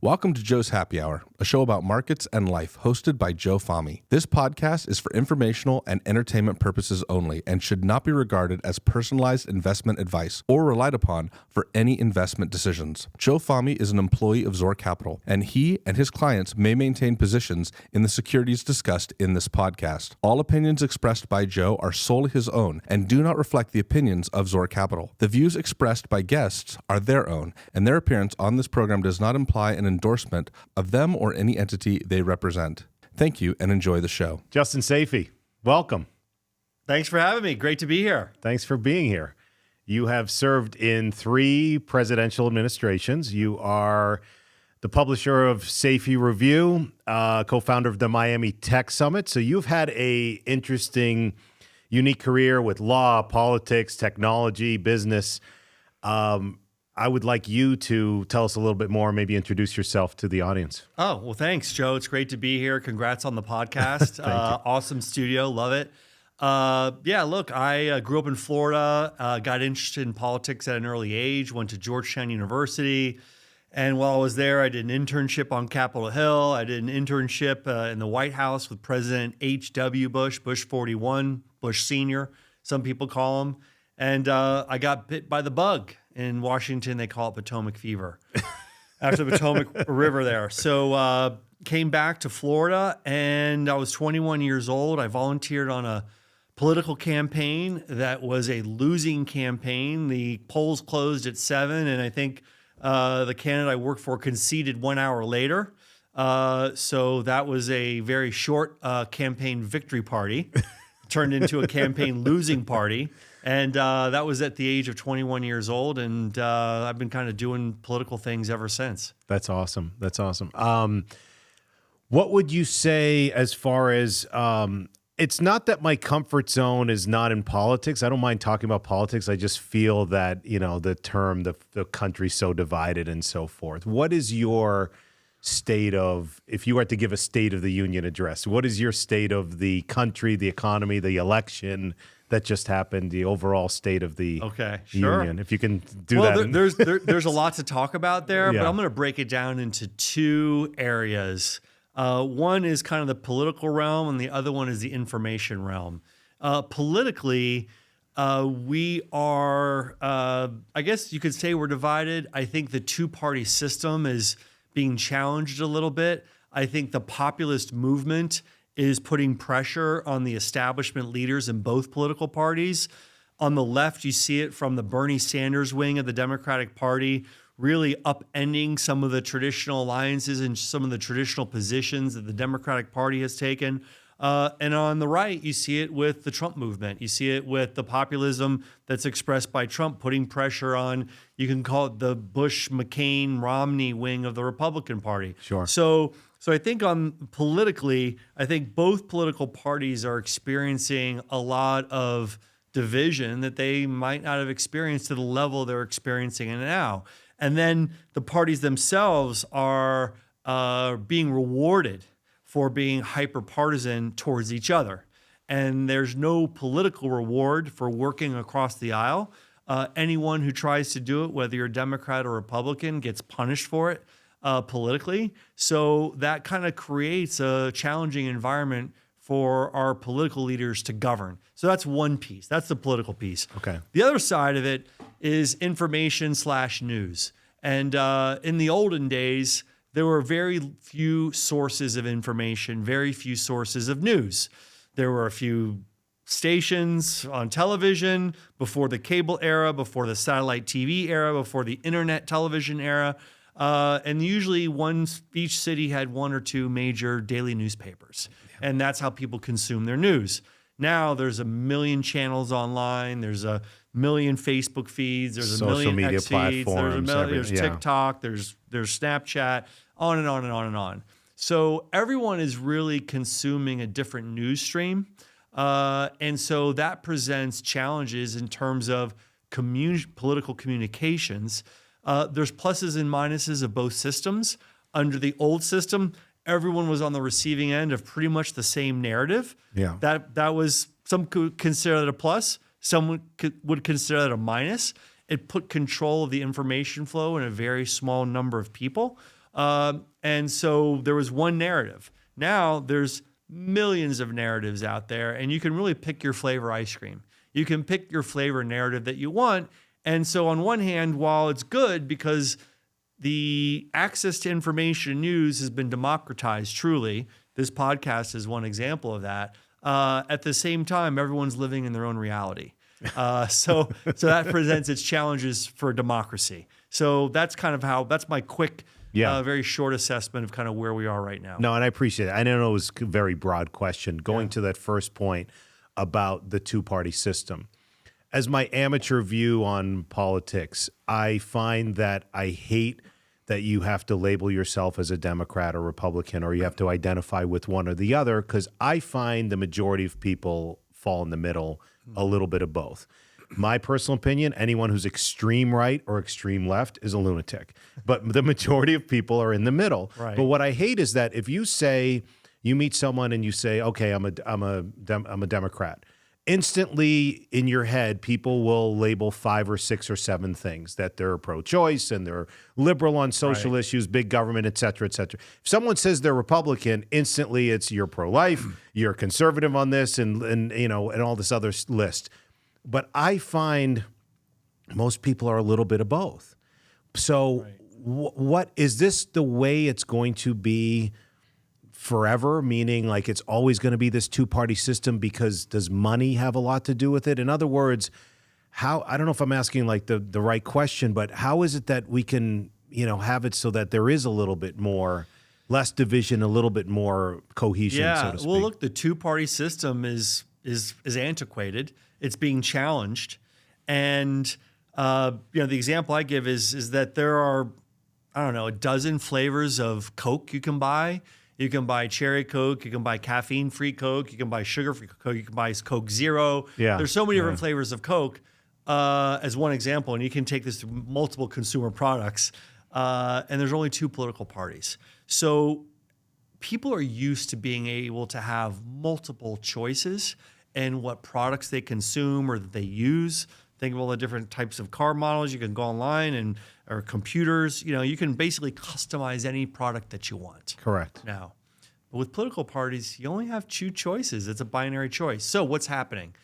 Welcome to Joe's Happy Hour, a show about markets and life hosted by Joe Fahmy. This podcast is for informational and entertainment purposes only and should not be regarded as personalized investment advice or relied upon for any investment decisions. Joe Fahmy is an employee of Zor Capital, and he and his clients may maintain positions in the securities discussed in this podcast. All opinions expressed by Joe are solely his own and do not reflect the opinions of Zor Capital. The views expressed by guests are their own, and their appearance on this program does not imply an endorsement of them or any entity they represent. Thank you and enjoy the show. Justin Sayfie, welcome. Thanks for having me. Great to be here. Thanks for being here. You have served in 3 presidential administrations. You are the publisher of Sayfie Review, co-founder of the Miami Tech Summit. So you've had a interesting, unique career with law, politics, technology, business. I would like you to tell us a little bit more, maybe introduce yourself to the audience. Oh, well, thanks, Joe. It's great to be here. Congrats on the podcast. Awesome studio. Love it. Look, I grew up in Florida, got interested in politics at an early age, went to Georgetown University. And while I was there, I did an internship on Capitol Hill. I did an internship in the White House with President H.W. Bush, Bush 41, Bush Sr., some people call him. And I got bit by the bug. In Washington, they call it Potomac fever after the Potomac River there. So came back to Florida, and I was 21 years old. I volunteered on a political campaign that was a losing campaign. The polls closed at 7, and I think the candidate I worked for conceded 1 hour later. So that was a very short campaign victory party, turned into a campaign losing party. And that was at the age of 21 years old, and I've been kind of doing political things ever since. That's awesome. That's awesome. What would you say as far as it's not that my comfort zone is not in politics. I don't mind talking about politics. I just feel that, you know, the term, the country's so divided and so forth. What is your state of, if you were to give a State of the Union address, what is your state of the country, the economy, the election that just happened, the overall state of the union? If you can do that. Well, there's a lot to talk about there, Yeah. but I'm going to break it down into 2 areas. One is kind of the political realm, and the other one is the information realm. Politically, we are, I guess you could say we're divided. I think the 2-party system is being challenged a little bit. I think the populist movement is putting pressure on the establishment leaders in both political parties. On the left, you see it from the Bernie Sanders wing of the Democratic Party, really upending some of the traditional alliances and some of the traditional positions that the Democratic Party has taken. And on the right, you see it with the Trump movement. You see it with the populism that's expressed by Trump, putting pressure on, you can call it the Bush, McCain, Romney wing of the Republican Party. Sure. So I think politically, I think both political parties are experiencing a lot of division that they might not have experienced to the level they're experiencing it now. And then the parties themselves are being rewarded for being hyper-partisan towards each other. And there's no political reward for working across the aisle. Anyone who tries to do it, whether you're a Democrat or Republican, gets punished for it politically. So that kind of creates a challenging environment for our political leaders to govern. So that's one piece. That's the political piece. Okay. The other side of it is information/news. And in the olden days, there were very few sources of information, very few sources of news. There were a few stations on television before the cable era, before the satellite TV era, before the internet television era. And usually each city had 1 or 2 major daily newspapers. Yeah. And that's how people consume their news. Now there's a million channels online. There's a million Facebook feeds. There's a million media X feeds. platforms. There's TikTok. There's Snapchat. On and on and on and on. So everyone is really consuming a different news stream. And so that presents challenges in terms of political communications. There's pluses and minuses of both systems. Under the old system, everyone was on the receiving end of pretty much the same narrative. Yeah. That was, some could consider that a plus, some would consider that a minus. It put control of the information flow in a very small number of people. And so there was one narrative. Now there's millions of narratives out there, and you can really pick your flavor ice cream. You can pick your flavor narrative that you want. And so on one hand, while it's good because the access to information and news has been democratized truly, this podcast is one example of that. At the same time, everyone's living in their own reality. So that presents its challenges for democracy. So that's kind of that's my quick, very short assessment of kind of where we are right now. No, and I appreciate it. I know it was a very broad question. Going to that first point about the two-party system. As my amateur view on politics, I find that I hate that you have to label yourself as a Democrat or Republican, or you have to identify with one or the other, because I find the majority of people fall in the middle, a little bit of both. My personal opinion, anyone who's extreme right or extreme left is a lunatic. But the majority of people are in the middle. Right. But what I hate is that if you say, you meet someone and you say, okay, I'm a Democrat. Instantly in your head, people will label 5 or 6 or 7 things, that they're pro-choice and they're liberal on social issues, big government, et cetera, et cetera. If someone says they're Republican, instantly it's you're pro-life, you're conservative on this, and you know, and all this other list. But I find most people are a little bit of both. So what is this the way it's going to be forever, meaning like it's always going to be this two-party system because does money have a lot to do with it? In other words, how, I don't know if I'm asking like the right question, but how is it that we can, you know, have it so that there is a little bit more, less division, a little bit more cohesion, so to speak? Well, look, the two-party system is antiquated. It's being challenged. And, you know, the example I give is that there are, I don't know, a dozen flavors of Coke you can buy. You can buy cherry Coke, you can buy caffeine-free Coke, you can buy sugar-free Coke, you can buy Coke Zero. Yeah. There's so many different flavors of Coke as one example, and you can take this to multiple consumer products, and there's only 2 political parties. So people are used to being able to have multiple choices in what products they consume or that they use. Think of all the different types of car models. You can go online or computers. You know, you can basically customize any product that you want. Correct. Now, but with political parties, you only have 2 choices. It's a binary choice. So what's happening?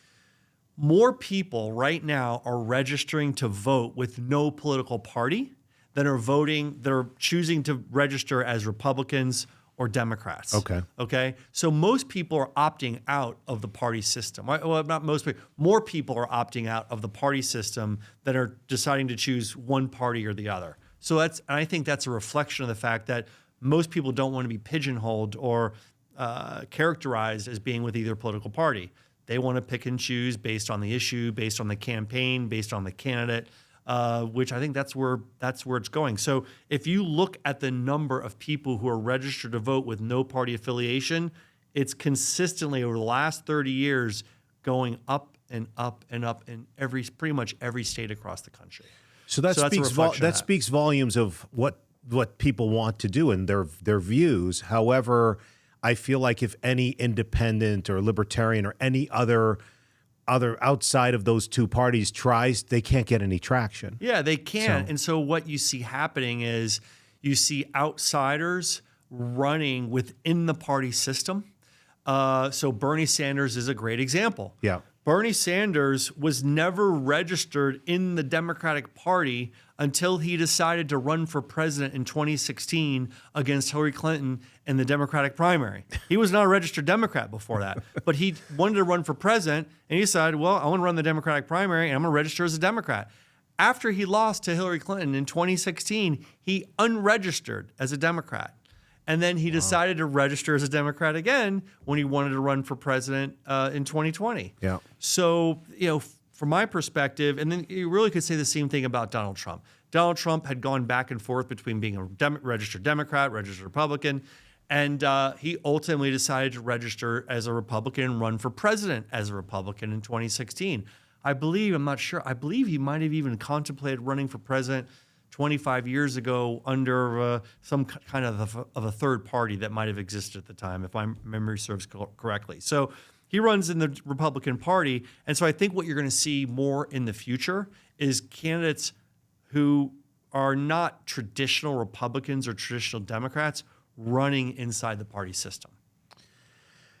More people right now are registering to vote with no political party than are voting. They're choosing to register as Republicans or Democrats. Okay. So most people are opting out of the party system. Well, not most people. More people are opting out of the party system than are deciding to choose one party or the other. So I think that's a reflection of the fact that most people don't want to be pigeonholed or characterized as being with either political party. They want to pick and choose based on the issue, based on the campaign, based on the candidate. Which I think that's where it's going. So if you look at the number of people who are registered to vote with no party affiliation, it's consistently over the last 30 years going up and up and up in pretty much every state across the country. So that speaks volumes of what people want to do and their views. However, I feel like if any independent or libertarian or any other outside of those 2 parties tries, they can't get any traction. Yeah, they can't. And so what you see happening is you see outsiders running within the party system. So Bernie Sanders is a great example. Yeah. Bernie Sanders was never registered in the Democratic Party until he decided to run for president in 2016 against Hillary Clinton in the Democratic primary. He was not a registered Democrat before that, but he wanted to run for president, and he decided, well, I want to run the Democratic primary, and I'm going to register as a Democrat. After he lost to Hillary Clinton in 2016, he unregistered as a Democrat. And then he decided to register as a Democrat again when he wanted to run for president in 2020. Yeah. So, you know, from my perspective, and then you really could say the same thing about Donald Trump. Donald Trump had gone back and forth between being a registered Democrat, registered Republican, and he ultimately decided to register as a Republican and run for president as a Republican in 2016. I believe he might have even contemplated running for president 25 years ago under some kind of a third party that might have existed at the time, if my memory serves correctly. So he runs in the Republican Party. And so I think what you're going to see more in the future is candidates who are not traditional Republicans or traditional Democrats running inside the party system.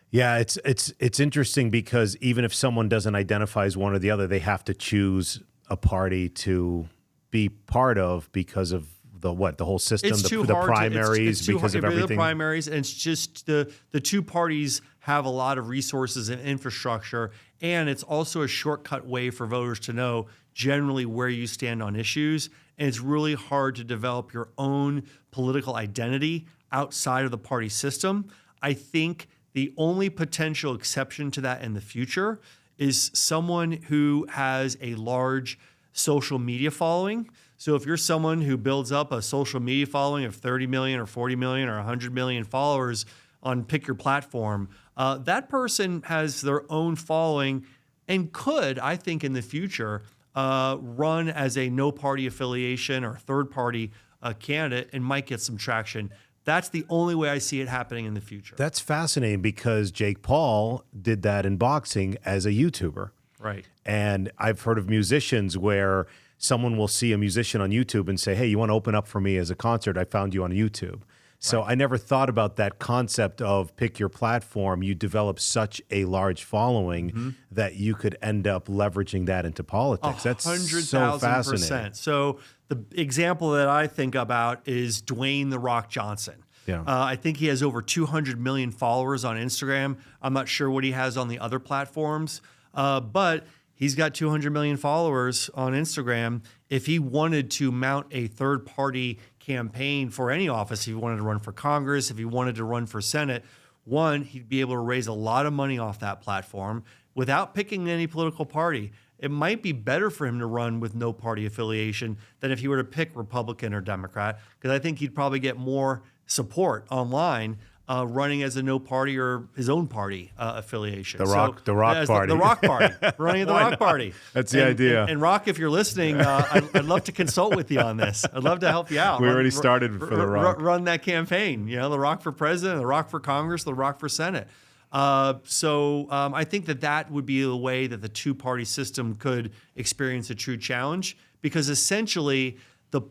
Yeah, it's interesting because even if someone doesn't identify as one or the other, they have to choose a party to be part of because of the whole system, the primaries, because of everything. The primaries, and it's just the two parties have a lot of resources and infrastructure, and it's also a shortcut way for voters to know generally where you stand on issues. And it's really hard to develop your own political identity outside of the party system. I think the only potential exception to that in the future is someone who has a large social media following. So if you're someone who builds up a social media following of 30 million or 40 million or 100 million followers on pick your platform, that person has their own following and could, I think in the future, run as a no party affiliation or third party candidate and might get some traction. That's the only way I see it happening in the future. That's fascinating because Jake Paul did that in boxing as a YouTuber. Right. And I've heard of musicians where someone will see a musician on YouTube and say, hey, you want to open up for me as a concert? I found you on YouTube. So I never thought about that concept of pick your platform. You develop such a large following that you could end up leveraging that into politics. That's so fascinating. So the example that I think about is Dwayne "The Rock" Johnson. Yeah. I think he has over 200 million followers on Instagram. I'm not sure what he has on the other platforms, but he's got 200 million followers on Instagram. If he wanted to mount a third-party campaign for any office, if he wanted to run for Congress, if he wanted to run for Senate, one, he'd be able to raise a lot of money off that platform without picking any political party. It might be better for him to run with no party affiliation than if he were to pick Republican or Democrat, because I think he'd probably get more support online running as a no party or his own party affiliation. The Rock Party. The Rock Party. Running the Rock Party. That's the idea. And Rock, if you're listening, I'd love to consult with you on this. I'd love to help you out. We already started for The Rock. Run that campaign. You know, the Rock for president, the Rock for Congress, the Rock for Senate. So I think that would be the way that the two-party system could experience a true challenge, because essentially the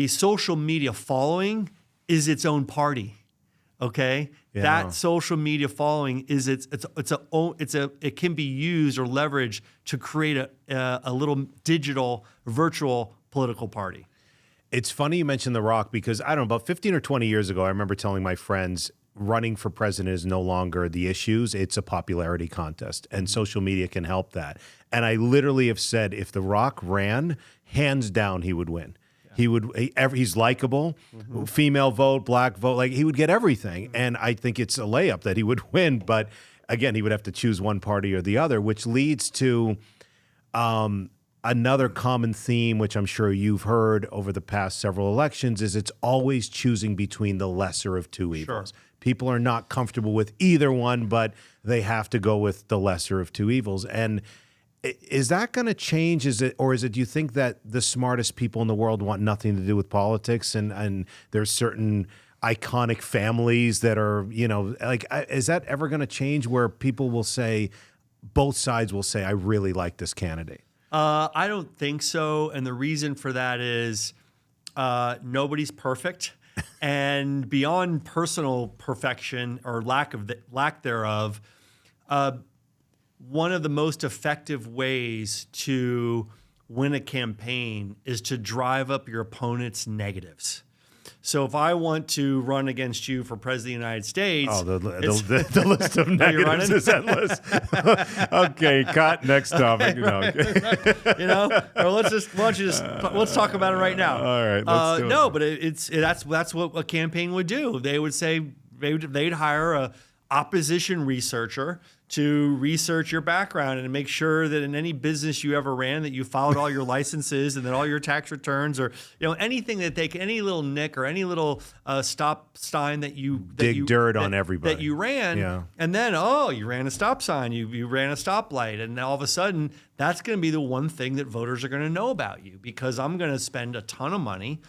social media following is its own party. Okay, yeah. That social media following is it can be used or leveraged to create a little digital virtual political party. It's funny you mentioned The Rock because I don't know, about 15 or 20 years ago, I remember telling my friends running for president is no longer the issues. It's a popularity contest, and social media can help that. And I literally have said, if The Rock ran, hands down, he would win. He's likable, female vote, black vote, like he would get everything. And I think it's a layup that he would win. But again, he would have to choose one party or the other, which leads to another common theme, which I'm sure you've heard over the past several elections, is it's always choosing between the lesser of two evils. Sure. People are not comfortable with either one, but they have to go with the lesser of two evils. And is that going to change? Do you think that the smartest people in the world want nothing to do with politics, and there's certain iconic families that are, is that ever going to change where people will say, both sides will say, I really like this candidate? I don't think so. And the reason for that is nobody's perfect. And beyond personal perfection or lack thereof, one of the most effective ways to win a campaign is to drive up your opponent's negatives. So if I want to run against you for president of the United States, the list of negatives is endless. Okay, cut. Next topic. Let's talk about it right now. All right, let's do it. But that's what a campaign would do. They would say they'd hire a opposition researcher to research your background and to make sure that in any business you ever ran that you followed all your licenses and that all your tax returns or anything that any little nick or any little stop sign that you dirt on everybody that you ran, and then you ran a stop sign, you ran a stoplight, and all of a sudden that's going to be the one thing that voters are going to know about you, because I'm going to spend a ton of money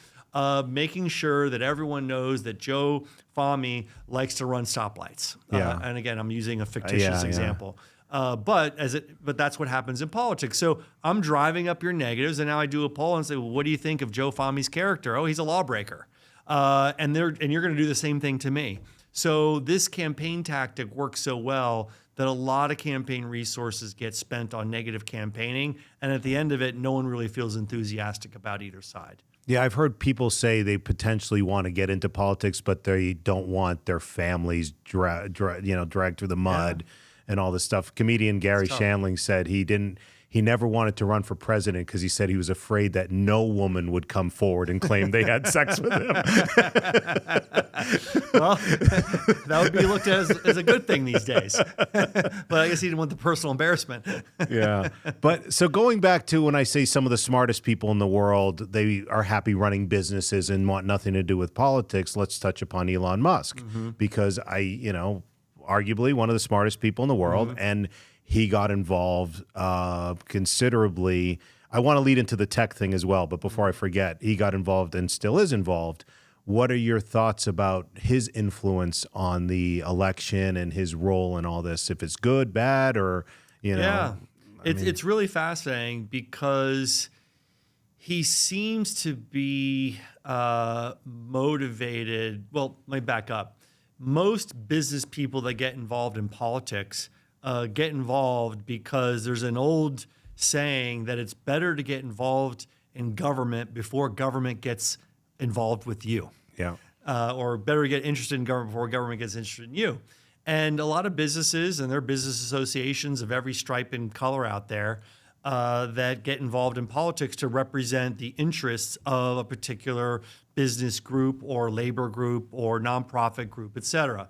making sure that everyone knows that Joe Fahmy likes to run stoplights. And again, I'm using a fictitious example. But that's what happens in politics. So I'm driving up your negatives, and now I do a poll and say, well, what do you think of Joe Fahmy's character? Oh, he's a lawbreaker. And you're going to do the same thing to me. So this campaign tactic works so well that a lot of campaign resources get spent on negative campaigning. And at the end of it, no one really feels enthusiastic about either side. Yeah, I've heard people say they potentially want to get into politics, but they don't want their families dragged through the mud and all this stuff. Comedian Gary Shandling said he never wanted to run for president because he said he was afraid that no woman would come forward and claim they had sex with him. Well, that would be looked at as a good thing these days. But I guess he didn't want the personal embarrassment. Yeah. But so going back to when I say some of the smartest people in the world, they are happy running businesses and want nothing to do with politics, let's touch upon Elon Musk. Because arguably one of the smartest people in the world, and he got involved considerably. I want to lead into the tech thing as well, but before I forget, he got involved and still is involved. What are your thoughts about his influence on the election and his role in all this? If it's good, bad, or, Yeah, it's really fascinating because he seems to be motivated. Well, let me back up. Most business people that get involved in politics get involved because there's an old saying that it's better to get involved in government before government gets involved with you. Yeah. Or better to get interested in government before government gets interested in you. And a lot of businesses and their business associations of every stripe and color out there that get involved in politics to represent the interests of a particular business group or labor group or nonprofit group, et cetera.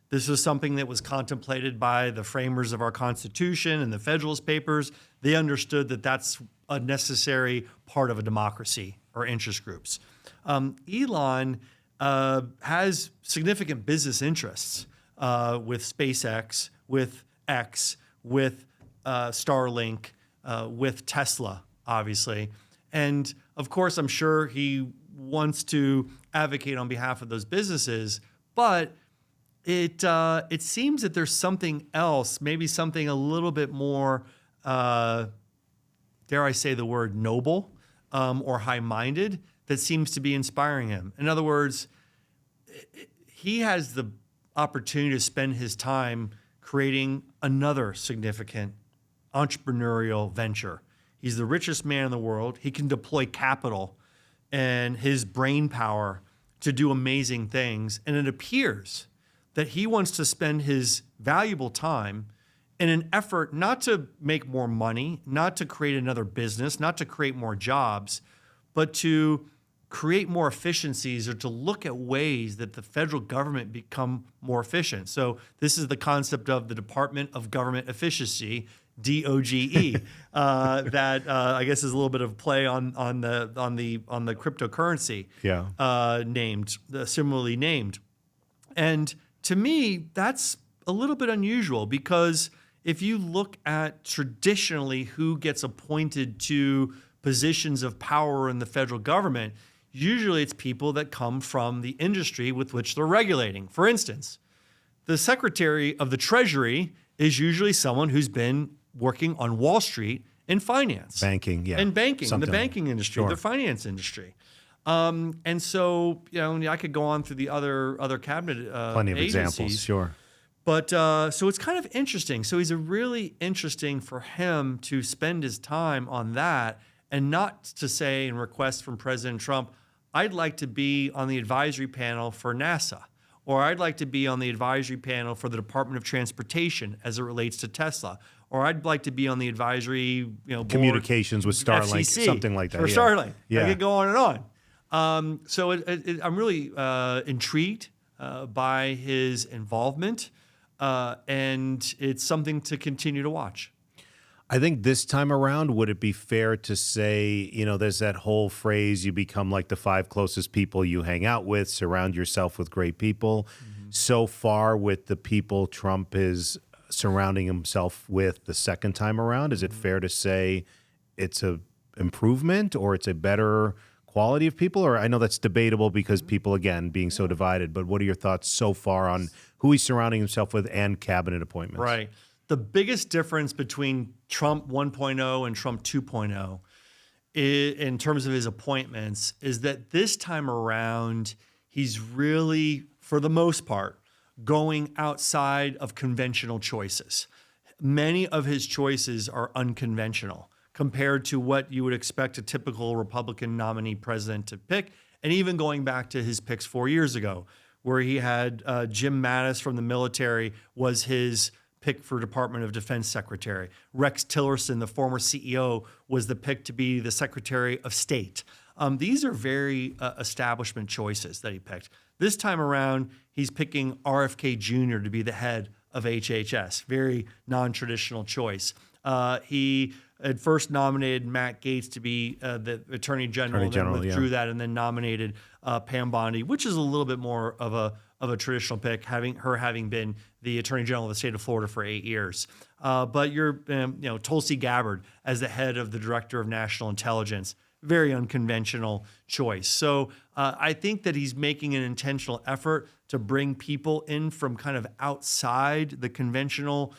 This was something that was contemplated by the framers of our Constitution and the Federalist Papers. They understood that that's a necessary part of a democracy or interest groups. Elon has significant business interests with SpaceX, with X, with Starlink, with Tesla, obviously. And of course, I'm sure he wants to advocate on behalf of those businesses, but it seems that there's something else, maybe something a little bit more, dare I say the word noble or high-minded, that seems to be inspiring him. In other words, he has the opportunity to spend his time creating another significant entrepreneurial venture. He's the richest man in the world. He can deploy capital and his brain power to do amazing things. And it appears that he wants to spend his valuable time in an effort not to make more money, not to create another business, not to create more jobs, but to create more efficiencies or to look at ways that the federal government become more efficient. So this is the concept of the Department of Government Efficiency, DOGE, that I guess is a little bit of play on the cryptocurrency, similarly named. And to me, that's a little bit unusual because if you look at traditionally who gets appointed to positions of power in the federal government, usually it's people that come from the industry with which they're regulating. For instance, the Secretary of the Treasury is usually someone who's been working on Wall Street in finance. Banking, yeah. And banking, Something the banking industry, sure. the finance industry. And so, I could go on through the other cabinet plenty of agencies. examples, sure. But so it's kind of interesting. So he's a really interesting for him to spend his time on that and not to say and request from President Trump, I'd like to be on the advisory panel for NASA, or I'd like to be on the advisory panel for the Department of Transportation as it relates to Tesla, or I'd like to be on the advisory, board, communications with Starlink, FCC, something like that. For Starlink. Yeah. I could go on and on. So I'm really intrigued by his involvement, and it's something to continue to watch. I think this time around, would it be fair to say, there's that whole phrase, you become like the 5 closest people you hang out with, surround yourself with great people. Mm-hmm. So far with the people Trump is surrounding himself with the second time around, is it fair to say it's a improvement or it's a better quality of people? Or I know that's debatable because people, again, being so divided, but what are your thoughts so far on who he's surrounding himself with and cabinet appointments? Right. The biggest difference between Trump 1.0 and Trump 2.0 in terms of his appointments is that this time around, he's really, for the most part, going outside of conventional choices. Many of his choices are unconventional compared to what you would expect a typical Republican nominee president to pick, and even going back to his picks 4 years ago, where he had Jim Mattis from the military was his pick for Department of Defense Secretary. Rex Tillerson, the former CEO, was the pick to be the Secretary of State. These are very establishment choices that he picked. This time around, he's picking RFK Jr. to be the head of HHS. Very non-traditional choice. He had first nominated Matt Gaetz to be the Attorney General, then withdrew that, and then nominated Pam Bondi, which is a little bit more of a traditional pick, having been the Attorney General of the state of Florida for 8 years. But you're, Tulsi Gabbard as the head of the Director of National Intelligence, very unconventional choice. So I think that he's making an intentional effort to bring people in from kind of outside the conventional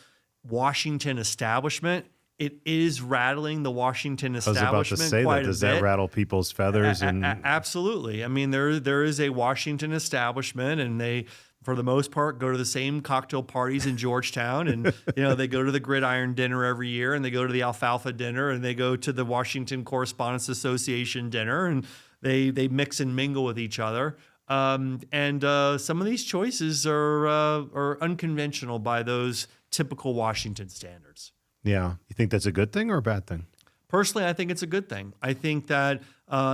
Washington establishment. It is rattling the Washington establishment. I was about to say quite that. Does that rattle people's feathers? Absolutely. I mean, there is a Washington establishment, and they, for the most part, go to the same cocktail parties in Georgetown, and they go to the Gridiron dinner every year, and they go to the Alfalfa dinner, and they go to the Washington Correspondents Association dinner, and they mix and mingle with each other. Some of these choices are unconventional by those typical Washington standards. Yeah. You think that's a good thing or a bad thing? Personally, I think it's a good thing. I think that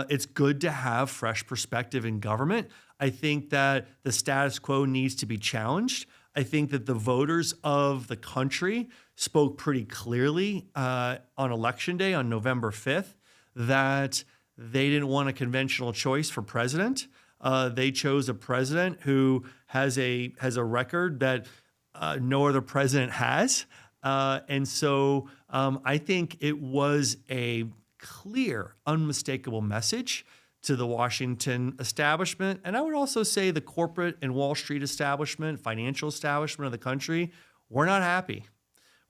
it's good to have fresh perspective in government. I think that the status quo needs to be challenged. I think that the voters of the country spoke pretty clearly on Election Day on November 5th that they didn't want a conventional choice for president. They chose a president who has a record that no other president has. And so I think it was a clear, unmistakable message to the Washington establishment. And I would also say the corporate and Wall Street establishment, financial establishment of the country, we're not happy.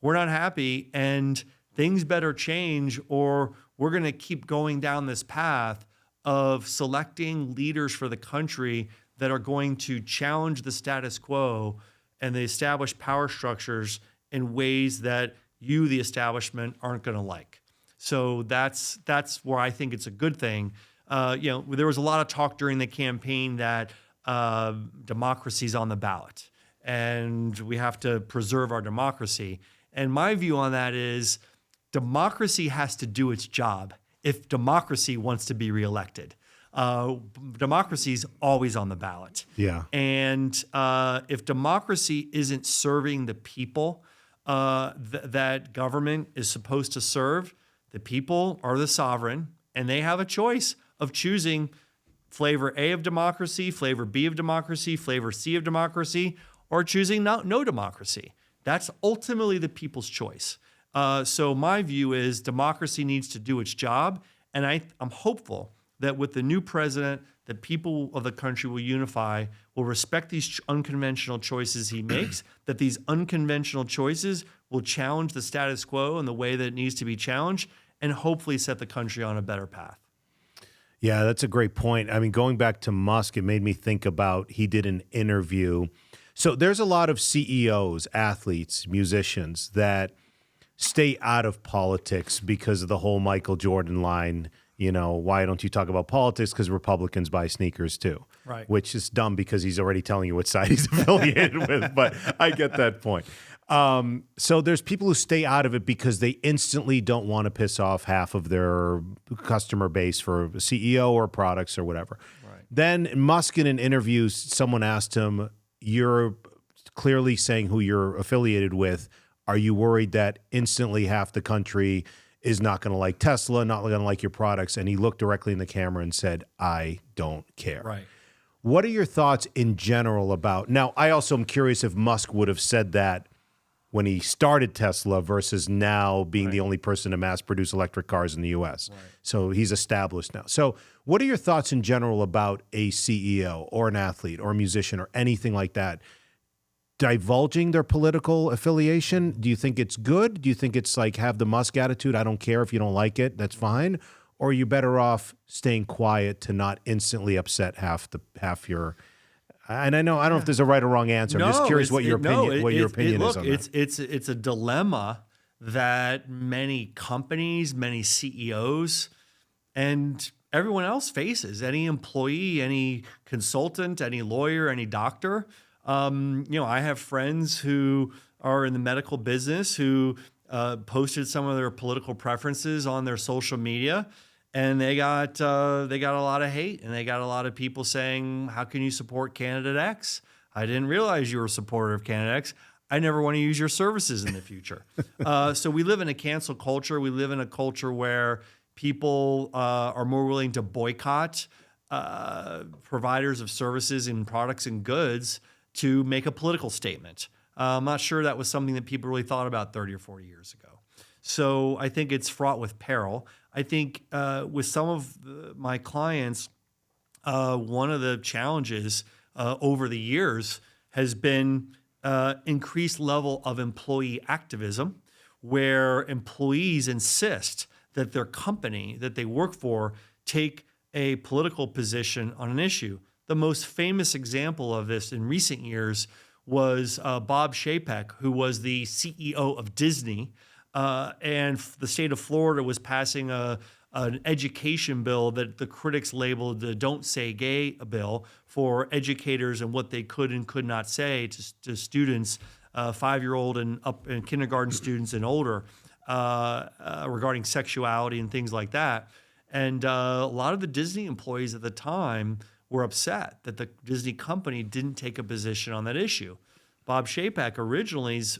We're not happy, and things better change, or we're going to keep going down this path of selecting leaders for the country that are going to challenge the status quo and the established power structures in ways that you, the establishment, aren't going to like. So that's where I think it's a good thing. There was a lot of talk during the campaign that democracy's on the ballot and we have to preserve our democracy. And my view on that is democracy has to do its job if democracy wants to be reelected. Democracy is always on the ballot. Yeah. And if democracy isn't serving the people that government is supposed to serve, the people are the sovereign, and they have a choice of choosing flavor A of democracy, flavor B of democracy, flavor C of democracy, or choosing no democracy. That's ultimately the people's choice. So my view is democracy needs to do its job, and I'm hopeful that with the new president, the people of the country will unify, will respect these unconventional choices he makes, that these unconventional choices will challenge the status quo in the way that it needs to be challenged, and hopefully set the country on a better path. Yeah, that's a great point. I mean, going back to Musk, it made me think about, he did an interview. So there's a lot of CEOs, athletes, musicians that stay out of politics because of the whole Michael Jordan line, why don't you talk about politics? Because Republicans buy sneakers too. Right. Which is dumb because he's already telling you what side he's affiliated with, but I get that point. So there's people who stay out of it because they instantly don't want to piss off half of their customer base for a CEO or products or whatever. Right. Then Musk, in an interview, someone asked him, you're clearly saying who you're affiliated with. Are you worried that instantly half the country is not going to like Tesla, not going to like your products? And he looked directly in the camera and said, I don't care. Right. What are your thoughts in general about, now I also am curious if Musk would have said that when he started Tesla versus now being the only person to mass produce electric cars in the US. Right. So he's established now. So what are your thoughts in general about a CEO or an athlete or a musician or anything like that? divulging their political affiliation? Do you think it's good? Do you think it's like have the Musk attitude? I don't care if you don't like it. That's fine. Or are you better off staying quiet to not instantly upset half your? And I don't know if there's a right or wrong answer. I'm just curious what your opinion is on that. It's a dilemma that many companies, many CEOs, and everyone else faces. Any employee, any consultant, any lawyer, any doctor. I have friends who are in the medical business who posted some of their political preferences on their social media, and they got a lot of hate, and they got a lot of people saying, "How can you support candidate X? I didn't realize you were a supporter of candidate X. I never want to use your services in the future." So we live in a cancel culture. We live in a culture where people are more willing to boycott providers of services and products and goods to make a political statement. I'm not sure that was something that people really thought about 30 or 40 years ago. So I think it's fraught with peril. I think with some of my clients, one of the challenges over the years has been increased level of employee activism, where employees insist that their company that they work for take a political position on an issue. The most famous example of this in recent years was Bob Chapek, who was the CEO of Disney, and the state of Florida was passing an education bill that the critics labeled the "Don't Say Gay" bill for educators and what they could and could not say to students, 5-year-old and kindergarten students and older, regarding sexuality and things like that. And a lot of the Disney employees at the time were upset that the Disney company didn't take a position on that issue. Bob Chapek originally's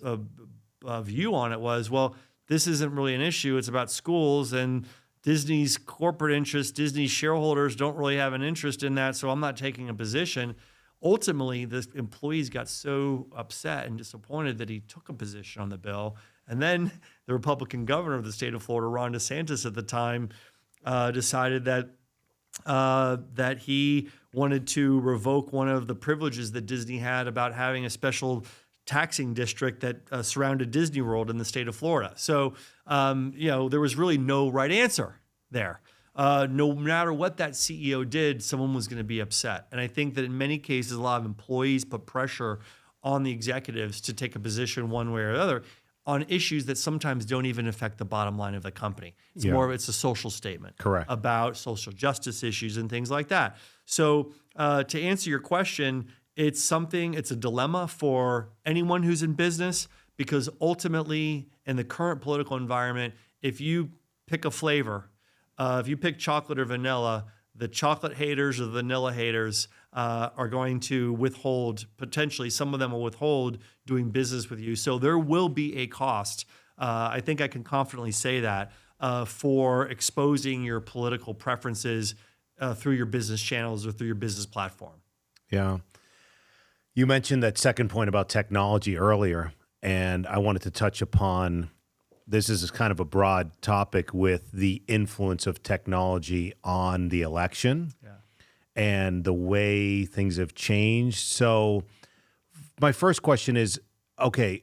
view on it was, well, this isn't really an issue. It's about schools, and Disney's corporate interests, Disney's shareholders don't really have an interest in that, so I'm not taking a position. Ultimately, the employees got so upset and disappointed that he took a position on the bill. And then the Republican governor of the state of Florida, Ron DeSantis at the time, decided that he wanted to revoke one of the privileges that Disney had about having a special taxing district that surrounded Disney World in the state of Florida. So, there was really no right answer there. No matter what that CEO did, someone was going to be upset. And I think that in many cases, a lot of employees put pressure on the executives to take a position one way or the other on issues that sometimes don't even affect the bottom line of the company. It's it's a social statement. Correct. About social justice issues and things like that. So to answer your question, it's a dilemma for anyone who's in business, because ultimately in the current political environment, if you pick a flavor, if you pick chocolate or vanilla, the chocolate haters or the vanilla haters are going to withhold, potentially some of them will withhold doing business with you. So there will be a cost. I think I can confidently say that for exposing your political preferences through your business channels or through your business platform. Yeah. You mentioned that second point about technology earlier, and I wanted to touch upon, this is kind of a broad topic with the influence of technology on the election and the way things have changed. So my first question is, okay,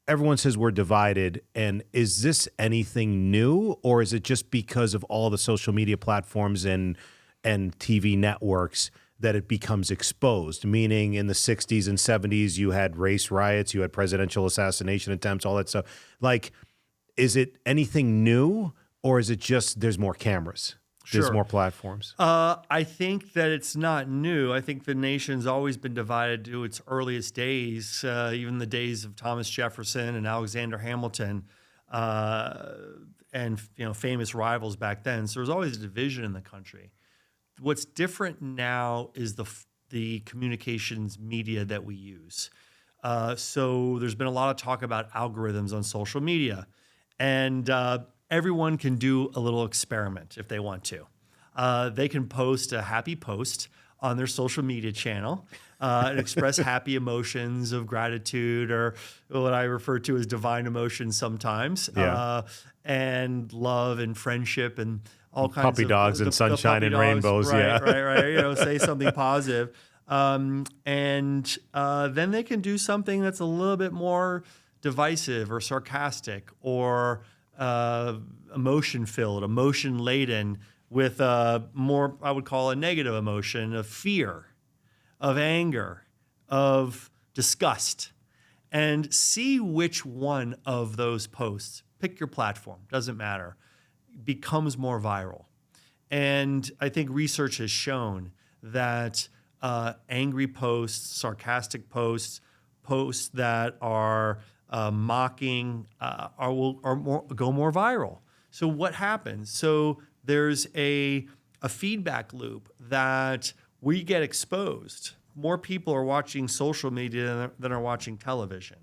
everyone says we're divided, and is this anything new, or is it just because of all the social media platforms and TV networks that it becomes exposed? Meaning in the 60s and 70s, you had race riots, you had presidential assassination attempts, all that stuff. Like, is it anything new, or is it just there's more cameras? Sure. There's more platforms? I think that it's not new. I think the nation's always been divided to its earliest days, even the days of Thomas Jefferson and Alexander Hamilton, and famous rivals back then. So there's always a division in the country. What's different now is the communications media that we use. So there's been a lot of talk about algorithms on social media, and everyone can do a little experiment if they want to. They can post a happy post on their social media channel and express happy emotions of gratitude, or what I refer to as divine emotions sometimes, and love and friendship and all kinds puppy of dogs and sunshine and rainbows. Right. Say something positive. And then they can do something that's a little bit more divisive or sarcastic or emotion-filled, emotion-laden with more, I would call a negative emotion of fear, of anger, of disgust. And see which one of those posts, pick your platform, doesn't matter, becomes more viral. And I think research has shown that angry posts, sarcastic posts, posts that are mocking go more viral. So what happens? So there's a feedback loop that we get exposed. More people are watching social media than are watching television.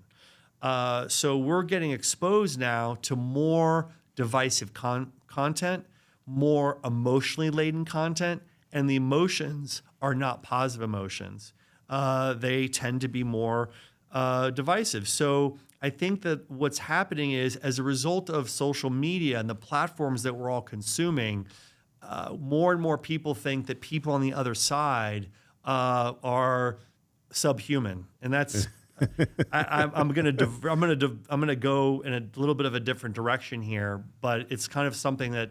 So we're getting exposed now to more divisive content, more emotionally laden content, and the emotions are not positive emotions. They tend to be more divisive. So I think that what's happening is, as a result of social media and the platforms that we're all consuming, more and more people think that people on the other side are subhuman, and that's I'm gonna go in a little bit of a different direction here, but it's kind of something that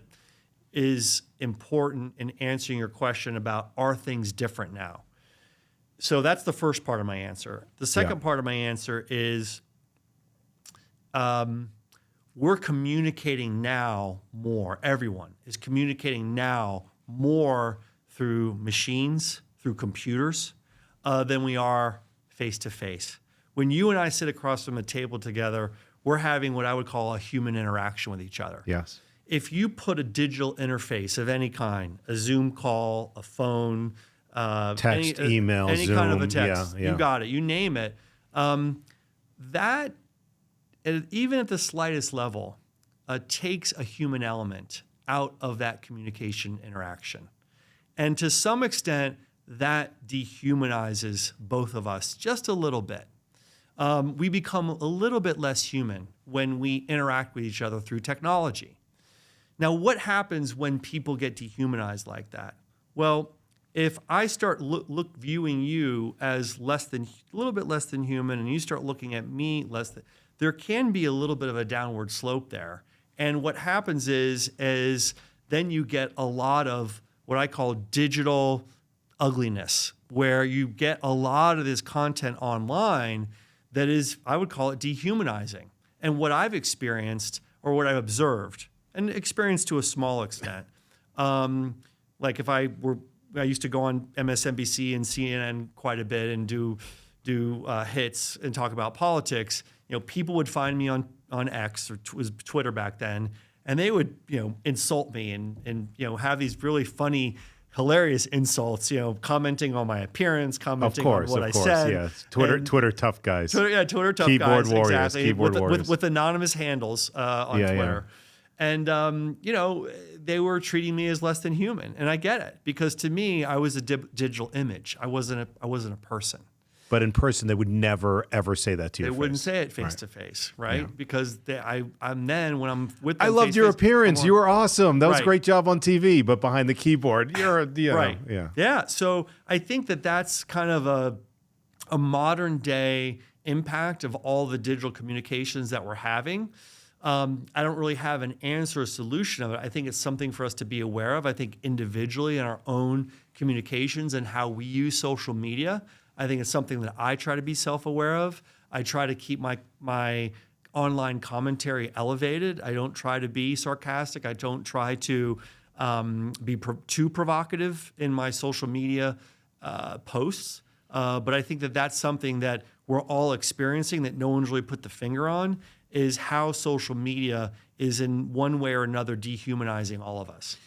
is important in answering your question about, are things different now? So that's the first part of my answer. The second part of my answer is we're communicating now more. Everyone is communicating now more through machines, through computers, than we are face-to-face. When you and I sit across from a table together, we're having what I would call a human interaction with each other. Yes. If you put a digital interface of any kind, a Zoom call, a phone, text, email, any Zoom, kind of a text, yeah. you got it, you name it, that, even at the slightest level, takes a human element out of that communication interaction. And to some extent, that dehumanizes both of us just a little bit. We become a little bit less human when we interact with each other through technology. Now, what happens when people get dehumanized like that? Well, if I start viewing you as a little bit less than human, and you start looking at me less than, there can be a little bit of a downward slope there. And what happens is then you get a lot of what I call digital ugliness, where you get a lot of this content online that is, I would call it, dehumanizing. And what I've experienced, or what I've observed, and experienced to a small extent, like if I used to go on MSNBC and CNN quite a bit and do hits and talk about politics. People would find me on X, or it was Twitter back then, and they would insult me and have these really funny, hilarious insults, commenting on my appearance, commenting on what I said. Yeah. Twitter tough guys. Twitter tough Keyboard guys, warriors, exactly. Keyboard warriors. With anonymous handles on Twitter. Yeah. And, they were treating me as less than human. And I get it, because to me, I was a digital image. I wasn't a person. But in person, they would never, ever say that to you. They wouldn't say it face to face, right? Yeah. Because I'm then, when I'm with them, I loved your appearance. You were awesome. That was a Right. great job on TV, but behind the keyboard, you're right. Yeah. Yeah. So I think that that's kind of a modern day impact of all the digital communications that we're having. I don't really have an answer or solution of it. I think it's something for us to be aware of. I think individually in our own communications and how we use social media, I think it's something that I try to be self-aware of. I try to keep my online commentary elevated. I don't try to be sarcastic. I don't try to be too provocative in my social media posts. But I think that that's something that we're all experiencing that no one's really put the finger on, is how social media is in one way or another dehumanizing all of us.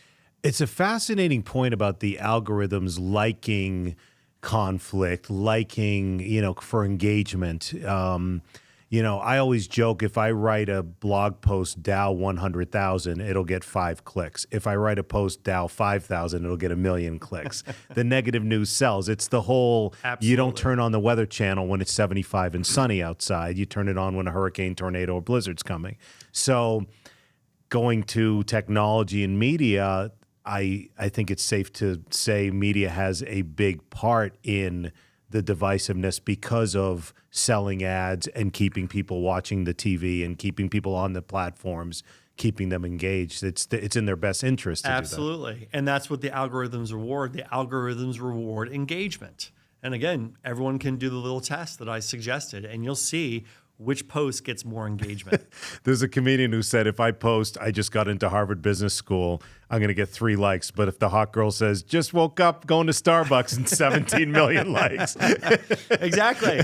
It's a fascinating point about the algorithms liking conflict, liking, for engagement. I always joke, if I write a blog post Dow 100,000, it'll get 5 clicks. If I write a post Dow 5,000, it'll get 1 million clicks. The negative news sells. It's the whole, You don't turn on the Weather Channel when it's 75 and sunny outside. You turn it on when a hurricane, tornado, or blizzard's coming. So going to technology and media, I think it's safe to say media has a big part in the divisiveness because of selling ads and keeping people watching the TV and keeping people on the platforms, keeping them engaged. It's in their best interest to Absolutely. And that's what the algorithms reward. The algorithms reward engagement. And again, everyone can do the little test that I suggested, and you'll see which post gets more engagement. There's a comedian who said, if I post, I just got into Harvard Business School, I'm going to get 3 likes. But if the hot girl says, just woke up going to Starbucks and 17 million likes. Exactly.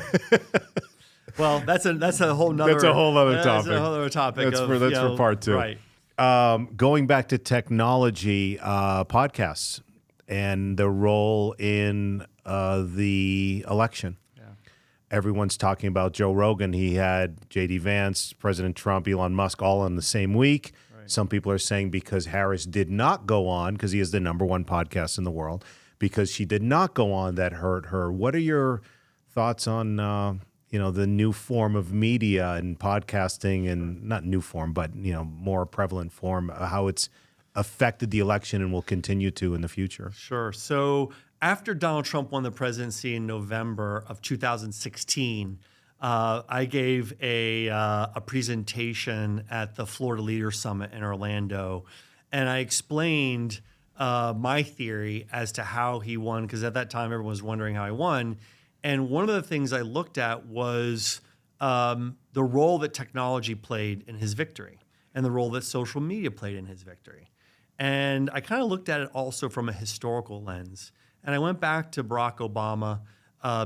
Well, that's a whole nother. That's a whole other topic. That's a whole other topic. That's for part 2. Right. Going back to technology, podcasts and the role in the election. Everyone's talking about Joe Rogan. He had J.D. Vance, President Trump, Elon Musk all on the same week. Right. Some people are saying because Harris did not go on, because he is the #1 podcast in the world, because she did not go on, that hurt her. What are your thoughts on the new form of media and podcasting, and not new form, but more prevalent form, how it's affected the election and will continue to in the future? Sure. So after Donald Trump won the presidency in November of 2016, I gave a presentation at the Florida Leaders Summit in Orlando, and I explained my theory as to how he won, because at that time everyone was wondering how he won. And one of the things I looked at was the role that technology played in his victory and the role that social media played in his victory. And I kind of looked at it also from a historical lens. And I went back to Barack Obama